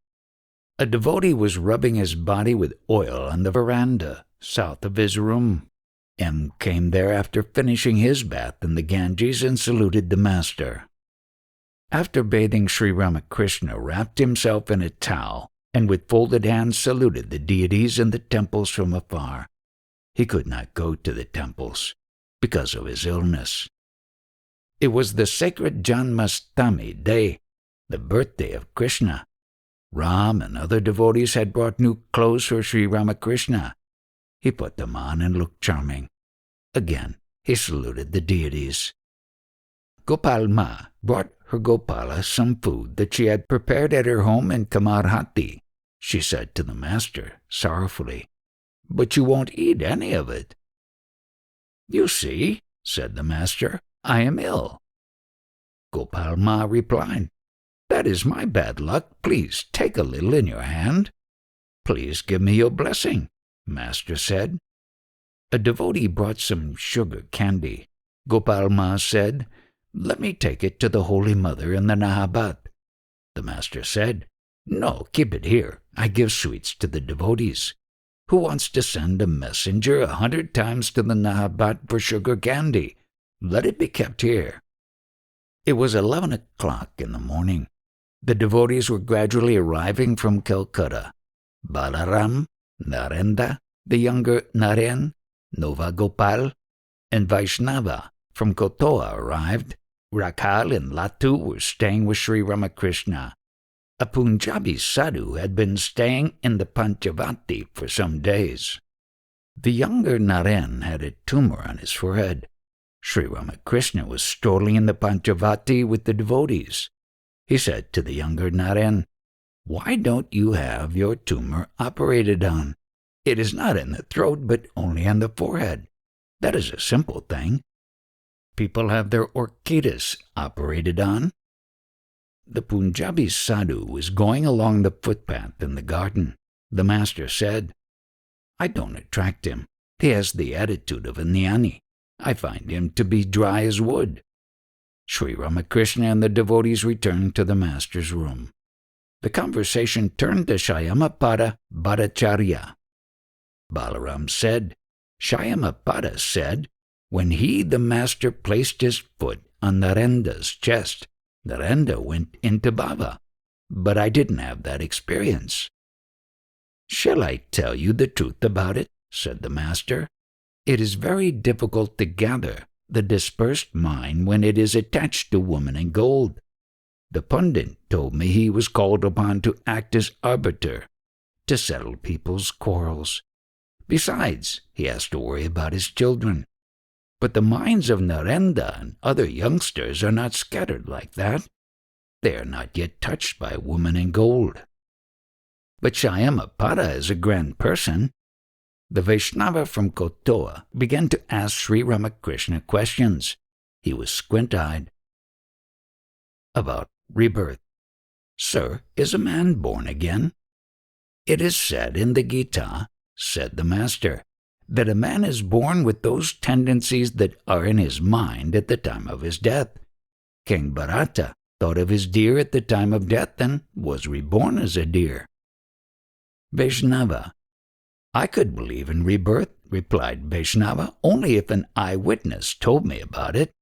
A devotee was rubbing his body with oil on the veranda south of his room. M came there after finishing his bath in the Ganges and saluted the master. After bathing, Sri Ramakrishna wrapped himself in a towel and with folded hands saluted the deities and the temples from afar. He could not go to the temples because of his illness. It was the sacred Janmashtami day, the birthday of Krishna. Ram and other devotees had brought new clothes for Sri Ramakrishna. He put them on and looked charming. Again, he saluted the deities. Gopal Ma brought her Gopala some food that she had prepared at her home in Kamarhati. She said to the master, sorrowfully, "But you won't eat any of it." "You see," said the master, "I am ill." Gopal Ma replied, "That is my bad luck. Please take a little in your hand." "Please give me your blessing," Master said. A devotee brought some sugar candy. Gopal Ma said, "Let me take it to the Holy Mother in the Nahabat." The master said, "No, keep it here. I give sweets to the devotees. Who wants to send a messenger 100 times to the Nahabat for sugar candy? Let it be kept here." It was 11 o'clock in the morning. The devotees were gradually arriving from Calcutta. Balaram, Narendra, the younger Naren, Novagopal, and Vaishnava from Kotoa arrived. Rakhal and Latu were staying with Sri Ramakrishna. A Punjabi sadhu had been staying in the Panchavati for some days. The younger Naren had a tumor on his forehead. Sri Ramakrishna was strolling in the Panchavati with the devotees. He said to the younger Naren, "Why don't you have your tumor operated on? It is not in the throat, but only on the forehead. That is a simple thing. People have their orchidas operated on." The Punjabi sadhu was going along the footpath in the garden. The master said, "I don't attract him. He has the attitude of a jnani. I find him to be dry as wood." Sri Ramakrishna and the devotees returned to the master's room. The conversation turned to Shyamapada Bhattacharya. Balaram said, "Shyamapada said, when he, the master, placed his foot on Narenda's chest, Narenda went into bhava, but I didn't have that experience." "Shall I tell you the truth about it?" said the master. "It is very difficult to gather the dispersed mind when it is attached to woman and gold. The pundit told me he was called upon to act as arbiter, to settle people's quarrels. Besides, he has to worry about his children. But the minds of Narendra and other youngsters are not scattered like that. They are not yet touched by woman and gold. But Shyamapada is a grand person." The Vaishnava from Kotoa began to ask Sri Ramakrishna questions. He was squint-eyed. About rebirth. "Sir, is a man born again?" "It is said in the Gita," said the master, "that a man is born with those tendencies that are in his mind at the time of his death. King Bharata thought of his deer at the time of death and was reborn as a deer." Vaishnava. "I could believe in rebirth," replied Vaishnava, "only if an eyewitness told me about it."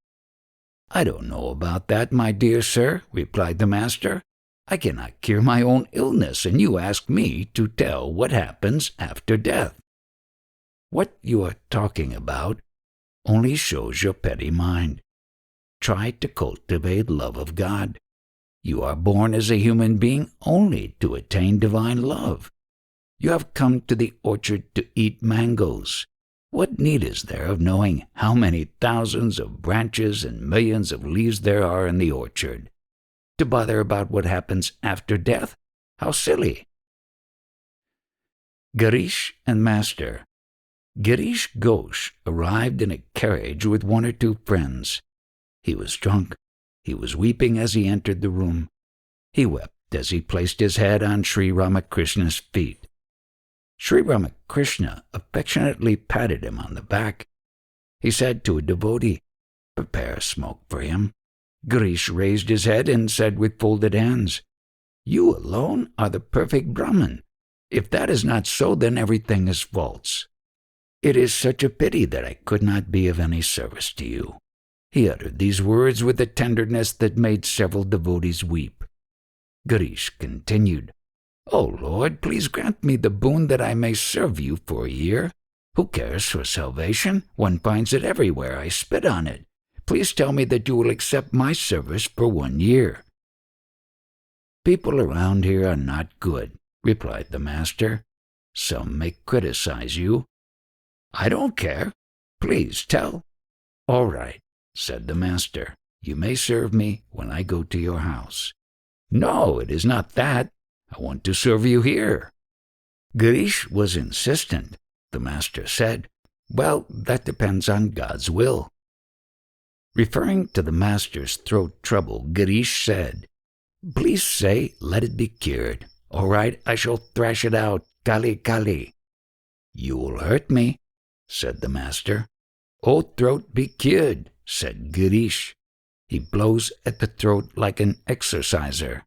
"I don't know about that, my dear sir," replied the master. "I cannot cure my own illness, and you ask me to tell what happens after death. What you are talking about only shows your petty mind. Try to cultivate love of God. You are born as a human being only to attain divine love. You have come to the orchard to eat mangoes. What need is there of knowing how many thousands of branches and millions of leaves there are in the orchard? To bother about what happens after death? How silly!" Girish and Master. Girish Ghosh arrived in a carriage with 1 or 2 friends. He was drunk. He was weeping as he entered the room. He wept as he placed his head on Sri Ramakrishna's feet. Sri Ramakrishna affectionately patted him on the back. he said to a devotee. "Prepare smoke for him." Girish raised his head and said with folded hands, "You alone are the perfect Brahman. If that is not so, then everything is false. It is such a pity that I could not be of any service to you." He uttered these words with a tenderness that made several devotees weep. Girish continued, "O Lord, please grant me the boon that I may serve you for a year. Who cares for salvation? One finds it everywhere. I spit on it. Please tell me that you will accept my service for 1 year." "People around here are not good," replied the master. "Some may criticize you." "I don't care. Please tell." "All right," said the master. "You may serve me when I go to your house." "No, it is not that. I want to serve you here." Girish was insistent. The master said, "Well, that depends on God's will." Referring to the master's throat trouble, Girish said, "Please say, let it be cured. All right, I shall thrash it out. Kali, Kali." "You will hurt me," said the master. "Oh, throat, be cured," said Girish. "He blows at the throat like an exorciser.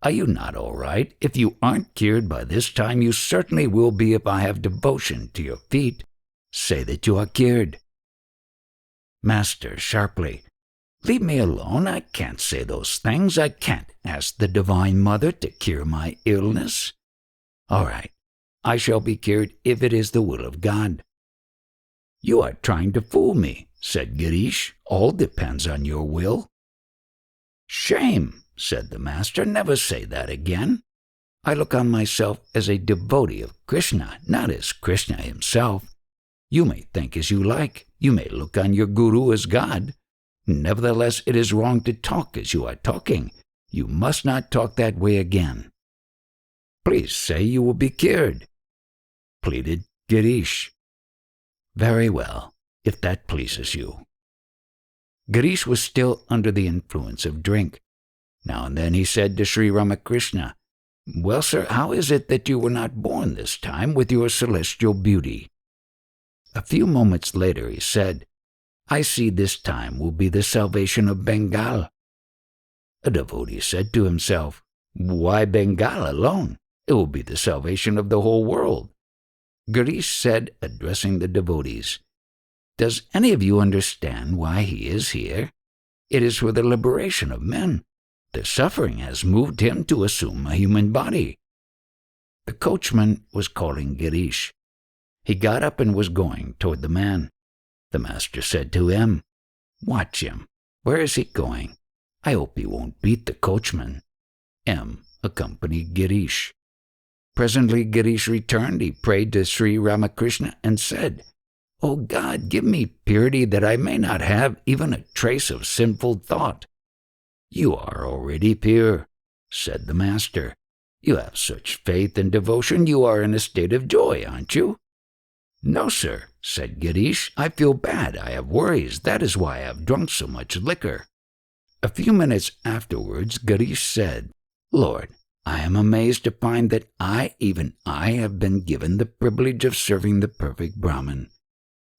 Are you not all right? If you aren't cured by this time, you certainly will be if I have devotion to your feet. Say that you are cured." Master sharply, "Leave me alone. I can't say those things. I can't ask the Divine Mother to cure my illness." "All right, I shall be cured if it is the will of God." "You are trying to fool me," said Girish. "All depends on your will." "Shame," said the master. "Never say that again. I look on myself as a devotee of Krishna, not as Krishna himself. You may think as you like. You may look on your guru as God. Nevertheless, it is wrong to talk as you are talking. You must not talk that way again." "Please say you will be cured," pleaded Girish. "Very well, if that pleases you." Girish was still under the influence of drink. Now and then he said to Sri Ramakrishna, "Well, sir, how is it that you were not born this time with your celestial beauty?" A few moments later he said, "I see this time will be the salvation of Bengal." A devotee said to himself, "Why Bengal alone? It will be the salvation of the whole world." Girish said, addressing the devotees, "Does any of you understand why he is here? It is for the liberation of men. The suffering has moved him to assume a human body." The coachman was calling Girish. He got up and was going toward the man. The master said to him, "Watch him. Where is he going? I hope he won't beat the coachman." M accompanied Girish. Presently Girish returned. He prayed to Sri Ramakrishna and said, "O God, give me purity that I may not have even a trace of sinful thought." "You are already pure," said the master. "You have such faith and devotion, you are in a state of joy, aren't you?" "No, sir," said Girish. "I feel bad. I have worries. That is why I have drunk so much liquor." A few minutes afterwards, Girish said, "Lord, I am amazed to find that even I, have been given the privilege of serving the perfect Brahman.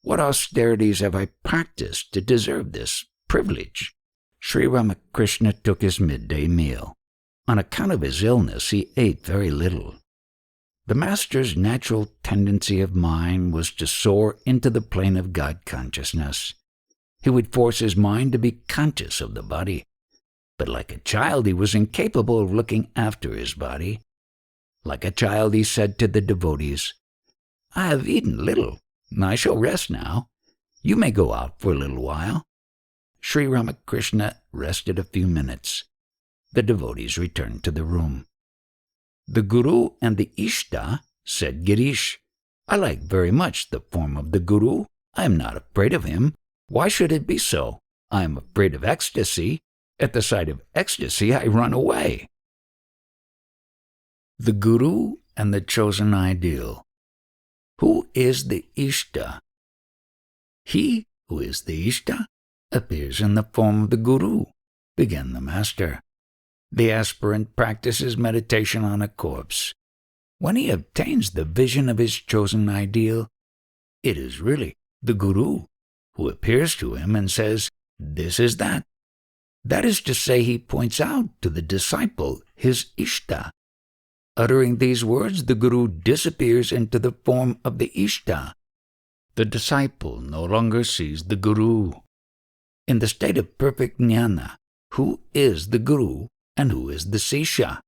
What austerities have I practiced to deserve this privilege?" Sri Ramakrishna took his midday meal. On account of his illness, he ate very little. The master's natural tendency of mind was to soar into the plane of God consciousness. He would force his mind to be conscious of the body, but like a child he was incapable of looking after his body. Like a child he said to the devotees, "I have eaten little, and I shall rest now. You may go out for a little while." Sri Ramakrishna rested a few minutes. The devotees returned to the room. "The Guru and the Ishta," said Girish. "I like very much the form of the Guru. I am not afraid of him. Why should it be so? I am afraid of ecstasy. At the sight of ecstasy I run away." The Guru and the Chosen Ideal. Who is the Ishta? He who is the Ishta appears in the form of the Guru, began the master. The aspirant practices meditation on a corpse. When he obtains the vision of his chosen ideal, it is really the Guru who appears to him and says, "This is that." That is to say, he points out to the disciple his Ishta. Uttering these words, the Guru disappears into the form of the Ishta. The disciple no longer sees the Guru. In the state of perfect jnana, who is the Guru and who is the Sisha?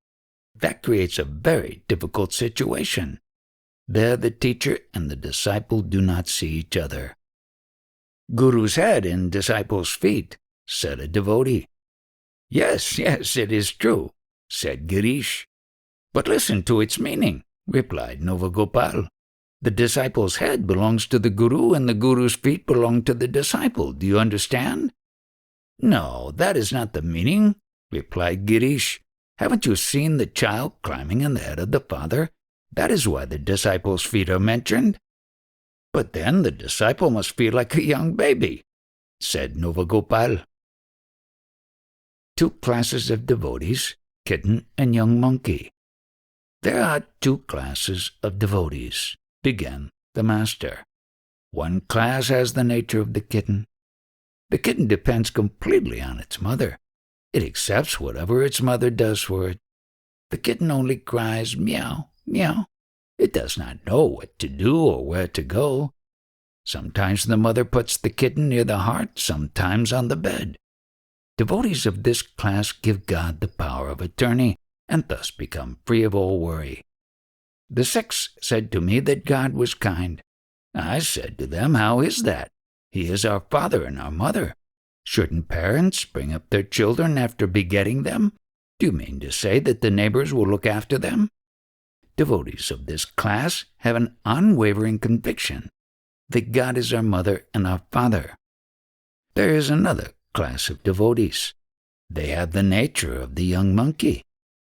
That creates a very difficult situation. There the teacher and the disciple do not see each other. "Guru's head and disciple's feet," said a devotee. Yes, it is true," said Girish. "But listen to its meaning," replied Novagopal. "The disciple's head belongs to the Guru and the Guru's feet belong to the disciple. Do you understand?" "No, that is not the meaning," replied Girish. "Haven't you seen the child climbing on the head of the father? That is why the disciple's feet are mentioned." "But then the disciple must feel like a young baby," said Novagopal. Two classes of devotees, kitten and young monkey. "There are two classes of devotees," began the master. "One class has the nature of the kitten. The kitten depends completely on its mother. It accepts whatever its mother does for it. The kitten only cries meow, meow. It does not know what to do or where to go. Sometimes the mother puts the kitten near the heart, sometimes on the bed. Devotees of this class give God the power of attorney and thus become free of all worry. The Sikhs said to me that God was kind. I said to them, how is that? He is our father and our mother. Shouldn't parents bring up their children after begetting them? Do you mean to say that the neighbors will look after them? Devotees of this class have an unwavering conviction that God is our mother and our father. There is another class of devotees. They have the nature of the young monkey.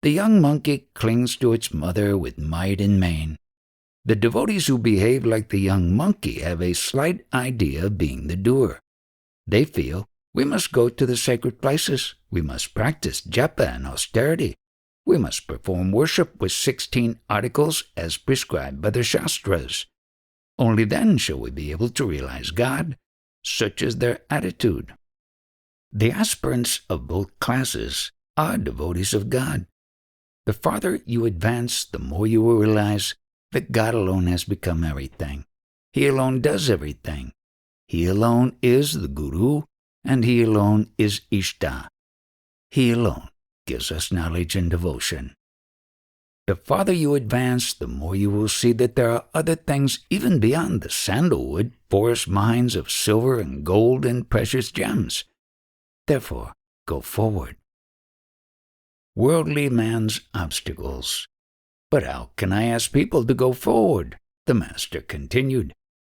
The young monkey clings to its mother with might and main. The devotees who behave like the young monkey have a slight idea of being the doer. They feel, we must go to the sacred places, we must practice japa and austerity, we must perform worship with 16 articles as prescribed by the Shastras. Only then shall we be able to realize God. Such is their attitude. The aspirants of both classes are devotees of God. The farther you advance, the more you will realize that God alone has become everything. He alone does everything. He alone is the Guru, and He alone is Ishta. He alone gives us knowledge and devotion. The farther you advance, the more you will see that there are other things even beyond the sandalwood, forest mines of silver and gold and precious gems. Therefore, go forward. Worldly man's obstacles. But how can I ask people to go forward? The master continued.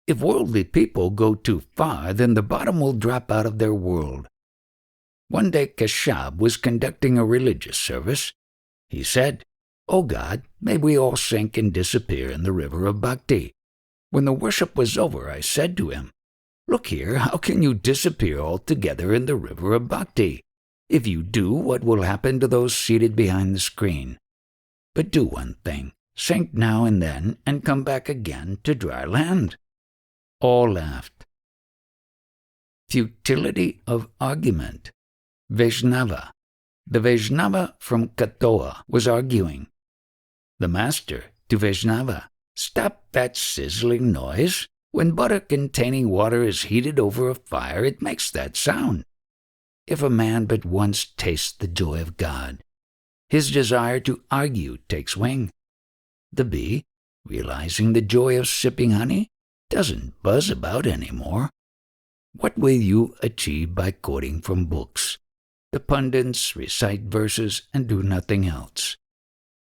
If worldly people go too far, then the bottom will drop out of their world. One day Kashyap was conducting a religious service. He said, O God, may we all sink and disappear in the river of bhakti. When the worship was over, I said to him, Look here, how can you disappear altogether in the river of bhakti? If you do, what will happen to those seated behind the screen? But do one thing, sink now and then and come back again to dry land. All laughed. Futility of argument. Vaishnava. The Vaishnava from Katoa was arguing. The master to Vaishnava, Stop that sizzling noise. When butter containing water is heated over a fire, it makes that sound. If a man but once tastes the joy of God, his desire to argue takes wing. The bee, realizing the joy of sipping honey, doesn't buzz about anymore. What will you achieve by quoting from books? The pundits recite verses and do nothing else.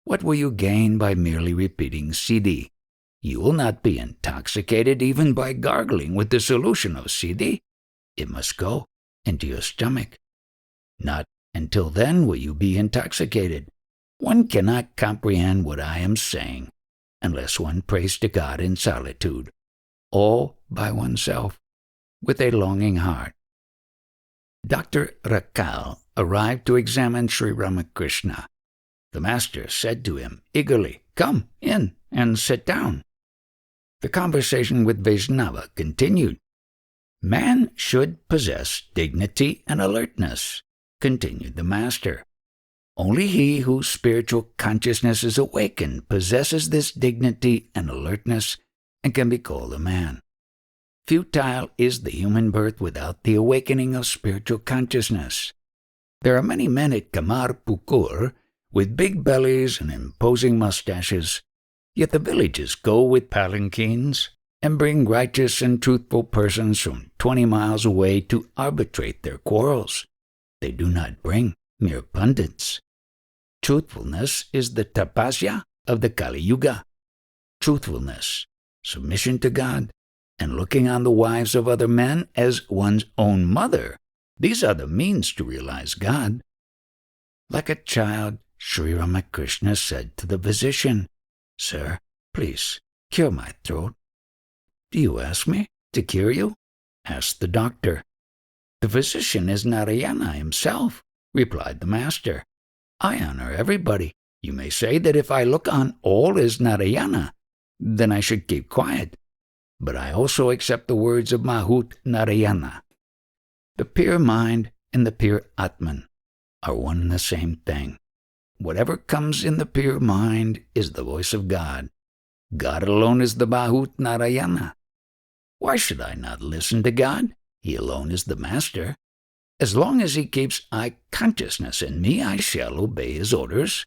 What will you gain by merely repeating Siddhi? You will not be intoxicated even by gargling with the solution of Siddhi. It must go into your stomach. Not until then will you be intoxicated. One cannot comprehend what I am saying unless one prays to God in solitude, all by oneself, with a longing heart. Dr. Rakal arrived to examine Sri Ramakrishna. The master said to him eagerly, Come in and sit down. The conversation with Vaishnava continued. Man should possess dignity and alertness, continued the master. Only he whose spiritual consciousness is awakened possesses this dignity and alertness and can be called a man. Futile is the human birth without the awakening of spiritual consciousness. There are many men at Kamar Pukur with big bellies and imposing mustaches, yet the villages go with palanquins and bring righteous and truthful persons from 20 miles away to arbitrate their quarrels. They do not bring mere pundits. Truthfulness is the tapasya of the Kali Yuga. Truthfulness, submission to God, and looking on the wives of other men as one's own mother, these are the means to realize God. Like a child, Sri Ramakrishna said to the physician, "Sir, please, cure my throat." "Do you ask me to cure you?" asked the doctor. "The physician is Narayana himself," replied the master. "I honor everybody. You may say that if I look on all as Narayana, then I should keep quiet. But I also accept the words of Mahut Narayana. The pure mind and the pure Atman are one and the same thing. Whatever comes in the pure mind is the voice of God. God alone is the Mahut Narayana. Why should I not listen to God? He alone is the master. As long as he keeps eye consciousness in me, I shall obey his orders."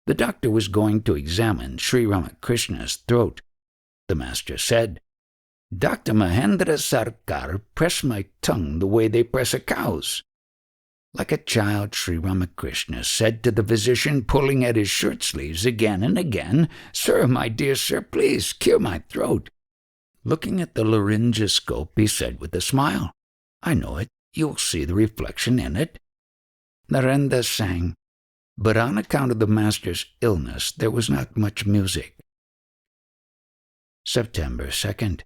The doctor was going to examine Sri Ramakrishna's throat. The master said, "Dr. Mahendra Sarkar pressed my tongue the way they press a cow's." Like a child, Sri Ramakrishna said to the physician, pulling at his shirt sleeves again and again, "Sir, my dear sir, please cure my throat." Looking at the laryngoscope, he said with a smile, "I know it. You'll see the reflection in it." Narendra sang, but on account of the master's illness, there was not much music. September 2nd.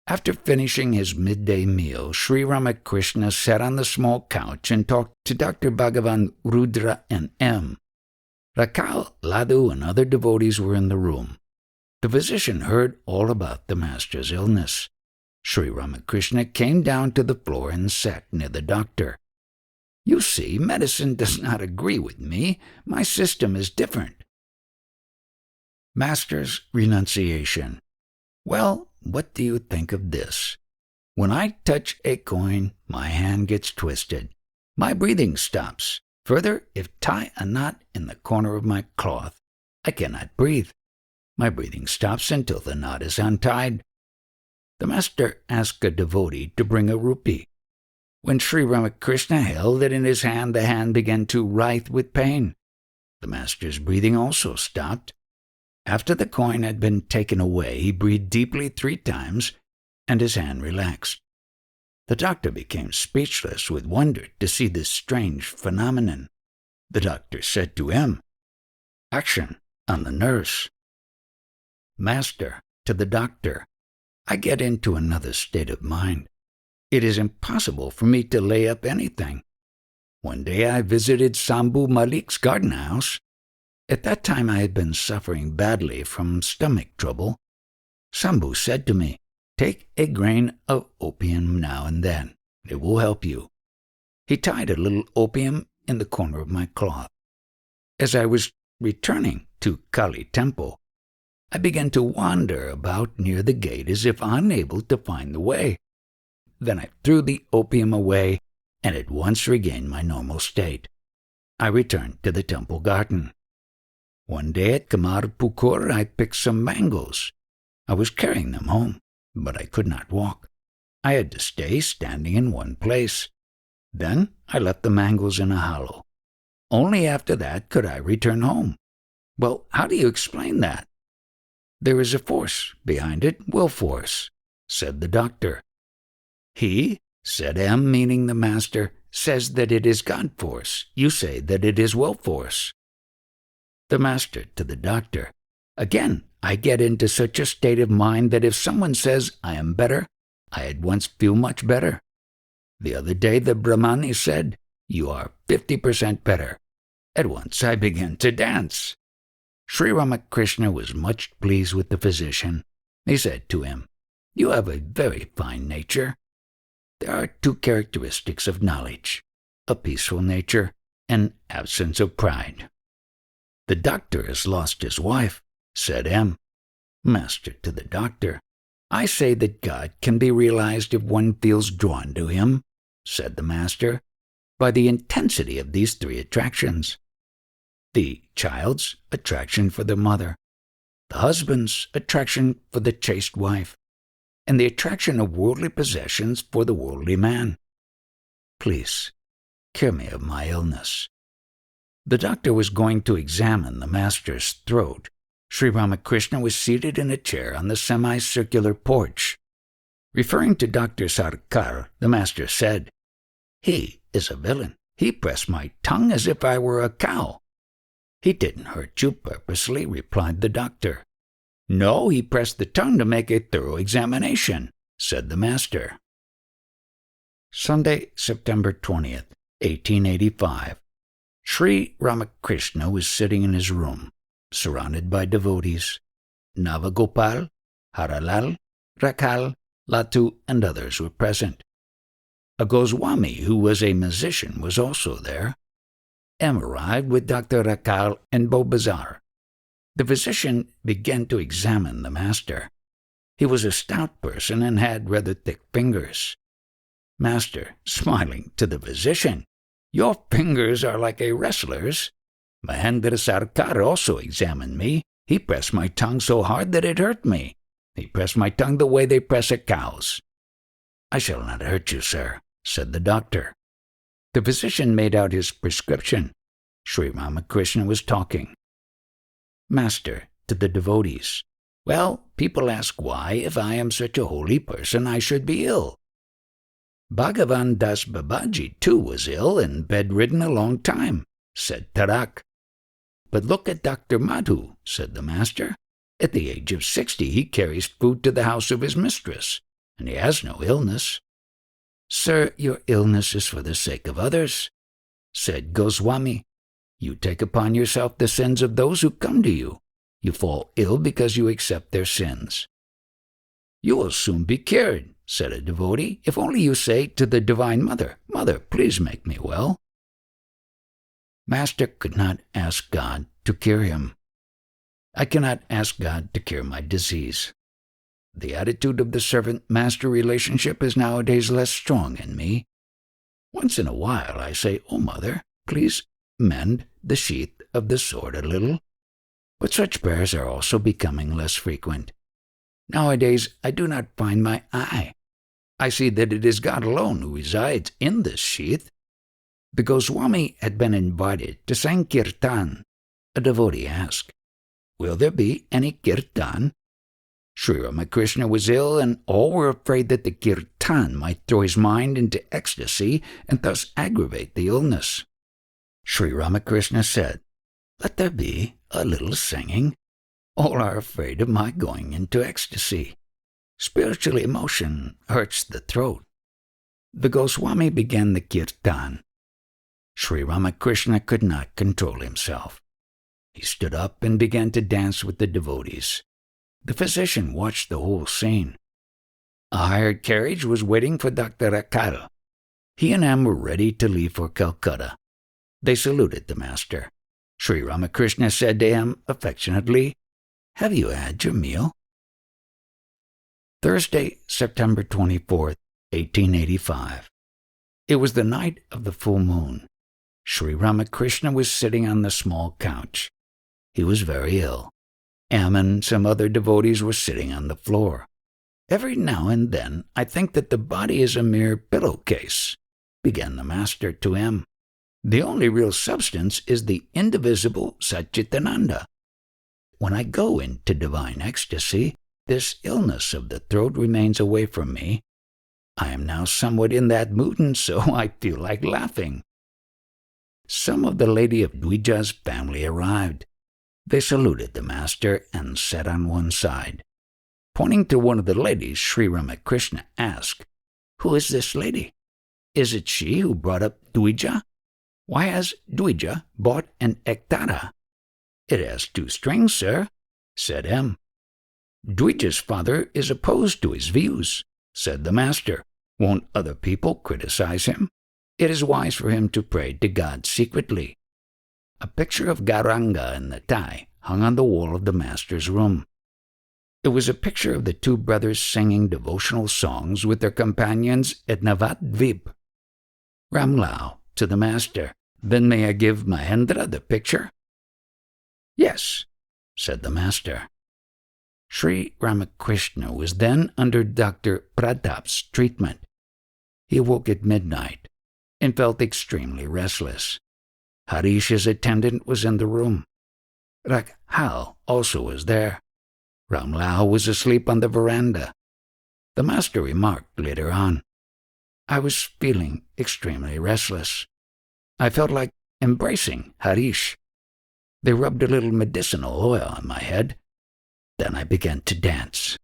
After finishing his midday meal, Sri Ramakrishna sat on the small couch and talked to Dr. Bhagavan, Rudra, and M. Rakal, Ladu, and other devotees were in the room. The physician heard all about the master's illness. Sri Ramakrishna came down to the floor and sat near the doctor. "You see, medicine does not agree with me. My system is different." Master's renunciation. Well, what do you think of this? When I touch a coin, my hand gets twisted. My breathing stops. Further, if tie a knot in the corner of my cloth, I cannot breathe. My breathing stops until the knot is untied. The master asked a devotee to bring a rupee. When Sri Ramakrishna held it in his hand, the hand began to writhe with pain. The master's breathing also stopped. After the coin had been taken away, he breathed deeply 3 times, and his hand relaxed. The doctor became speechless with wonder to see this strange phenomenon. The doctor said to him, "Action on the nurse." Master to the doctor, I get into another state of mind. It is impossible for me to lay up anything. One day I visited Sambhu Malik's garden house. At that time I had been suffering badly from stomach trouble. Sambhu said to me, "Take a grain of opium now and then. It will help you." He tied a little opium in the corner of my cloth. As I was returning to Kali Temple, I began to wander about near the gate as if unable to find the way. Then I threw the opium away and at once regained my normal state. I returned to the temple garden. One day at Kamar Pukur, I picked some mangoes. I was carrying them home, but I could not walk. I had to stay standing in one place. Then I left the mangoes in a hollow. Only after that could I return home. Well, how do you explain that? "There is a force behind it, will force," said the doctor. "He," said M, meaning the master, "says that it is God force. You say that it is will force." The master to the doctor, "Again, I get into such a state of mind that if someone says I am better, I at once feel much better. The other day the Brahmani said, 'You are 50% better.' At once I began to dance." Sri Ramakrishna was much pleased with the physician. He said to him, "You have a very fine nature. There are two characteristics of knowledge: a peaceful nature and absence of pride. The doctor has lost his wife, said M. Master to the doctor, I say that God can be realized if one feels drawn to him, said the master, by the intensity of these three attractions: the child's attraction for the mother, the husband's attraction for the chaste wife, and the attraction of worldly possessions for the worldly man. Please, cure me of my illness. The doctor was going to examine the master's throat. Sri Ramakrishna was seated in a chair on the semicircular porch. Referring to Dr. Sarkar, the master said, He is a villain. He pressed my tongue as if I were a cow. He didn't hurt you purposely, replied the doctor. No, he pressed the tongue to make a thorough examination, said the master. Sunday, September 20th, 1885. Sri Ramakrishna was sitting in his room, surrounded by devotees. Navagopal, Haralal, Rakhal, Latu, and others were present. A Goswami, who was a musician, was also there. M arrived with Dr. Rakhal and Bobazar. The physician began to examine the master. He was a stout person and had rather thick fingers. Master, smiling to the physician, Your fingers are like a wrestler's. Mahendra Sarkar also examined me. He pressed my tongue so hard that it hurt me. He pressed my tongue the way they press a cow's. I shall not hurt you, sir, said the doctor. The physician made out his prescription. Sri Ramakrishna was talking. Master, to the devotees, Well, people ask why, if I am such a holy person, I should be ill. Bhagavan Das Babaji, too, was ill and bedridden a long time, said Tarak. But look at Dr. Madhu, said the master. At the age of 60, he carries food to the house of his mistress, and he has no illness. Sir, your illness is for the sake of others, said Goswami. You take upon yourself the sins of those who come to you. You fall ill because you accept their sins. You will soon be cured, said a devotee, if only you say to the Divine Mother, Mother, please make me well. Master could not ask God to cure him. I cannot ask God to cure my disease. The attitude of the servant-master relationship is nowadays less strong in me. Once in a while I say, Oh, Mother, please mend the sheath of the sword a little. But such prayers are also becoming less frequent. Nowadays I do not find my eye. I see that it is God alone who resides in this sheath. The Goswami had been invited to sing kirtan. A devotee asked, Will there be any kirtan? Sri Ramakrishna was ill, and all were afraid that the kirtan might throw his mind into ecstasy and thus aggravate the illness. Sri Ramakrishna said, Let there be a little singing. All are afraid of my going into ecstasy. Spiritual emotion hurts the throat. The Goswami began the kirtan. Sri Ramakrishna could not control himself. He stood up and began to dance with the devotees. The physician watched the whole scene. A hired carriage was waiting for Dr. Rakhal. He and M were ready to leave for Calcutta. They saluted the master. Sri Ramakrishna said to him affectionately, Have you had your meal? Thursday, September 24th, 1885. It was the night of the full moon. Sri Ramakrishna was sitting on the small couch. He was very ill. M and some other devotees were sitting on the floor. Every now and then I think that the body is a mere pillowcase, began the master to M. The only real substance is the indivisible Satchitananda. When I go into divine ecstasy, this illness of the throat remains away from me. I am now somewhat in that mood, and so I feel like laughing. Some of the lady of Dwija's family arrived. They saluted the master and sat on one side. Pointing to one of the ladies, Sri Ramakrishna asked, Who is this lady? Is it she who brought up Dwija? Why has Dwija bought an ektara? It has 2 strings, sir, said M. Dwija's father is opposed to his views, said the master. Won't other people criticize him? It is wise for him to pray to God secretly. A picture of Garanga and the Thai hung on the wall of the master's room. It was a picture of the two brothers singing devotional songs with their companions at Navadvip. Ramlao, to the master, "Then may I give Mahendra the picture?" "Yes," said the master. Sri Ramakrishna was then under Dr. Pratap's treatment. He awoke at midnight and felt extremely restless. Harish's attendant was in the room. Rakhal also was there. Ramlao was asleep on the veranda. The master remarked later on, "I was feeling extremely restless. I felt like embracing Harish. They rubbed a little medicinal oil on my head. Then I began to dance.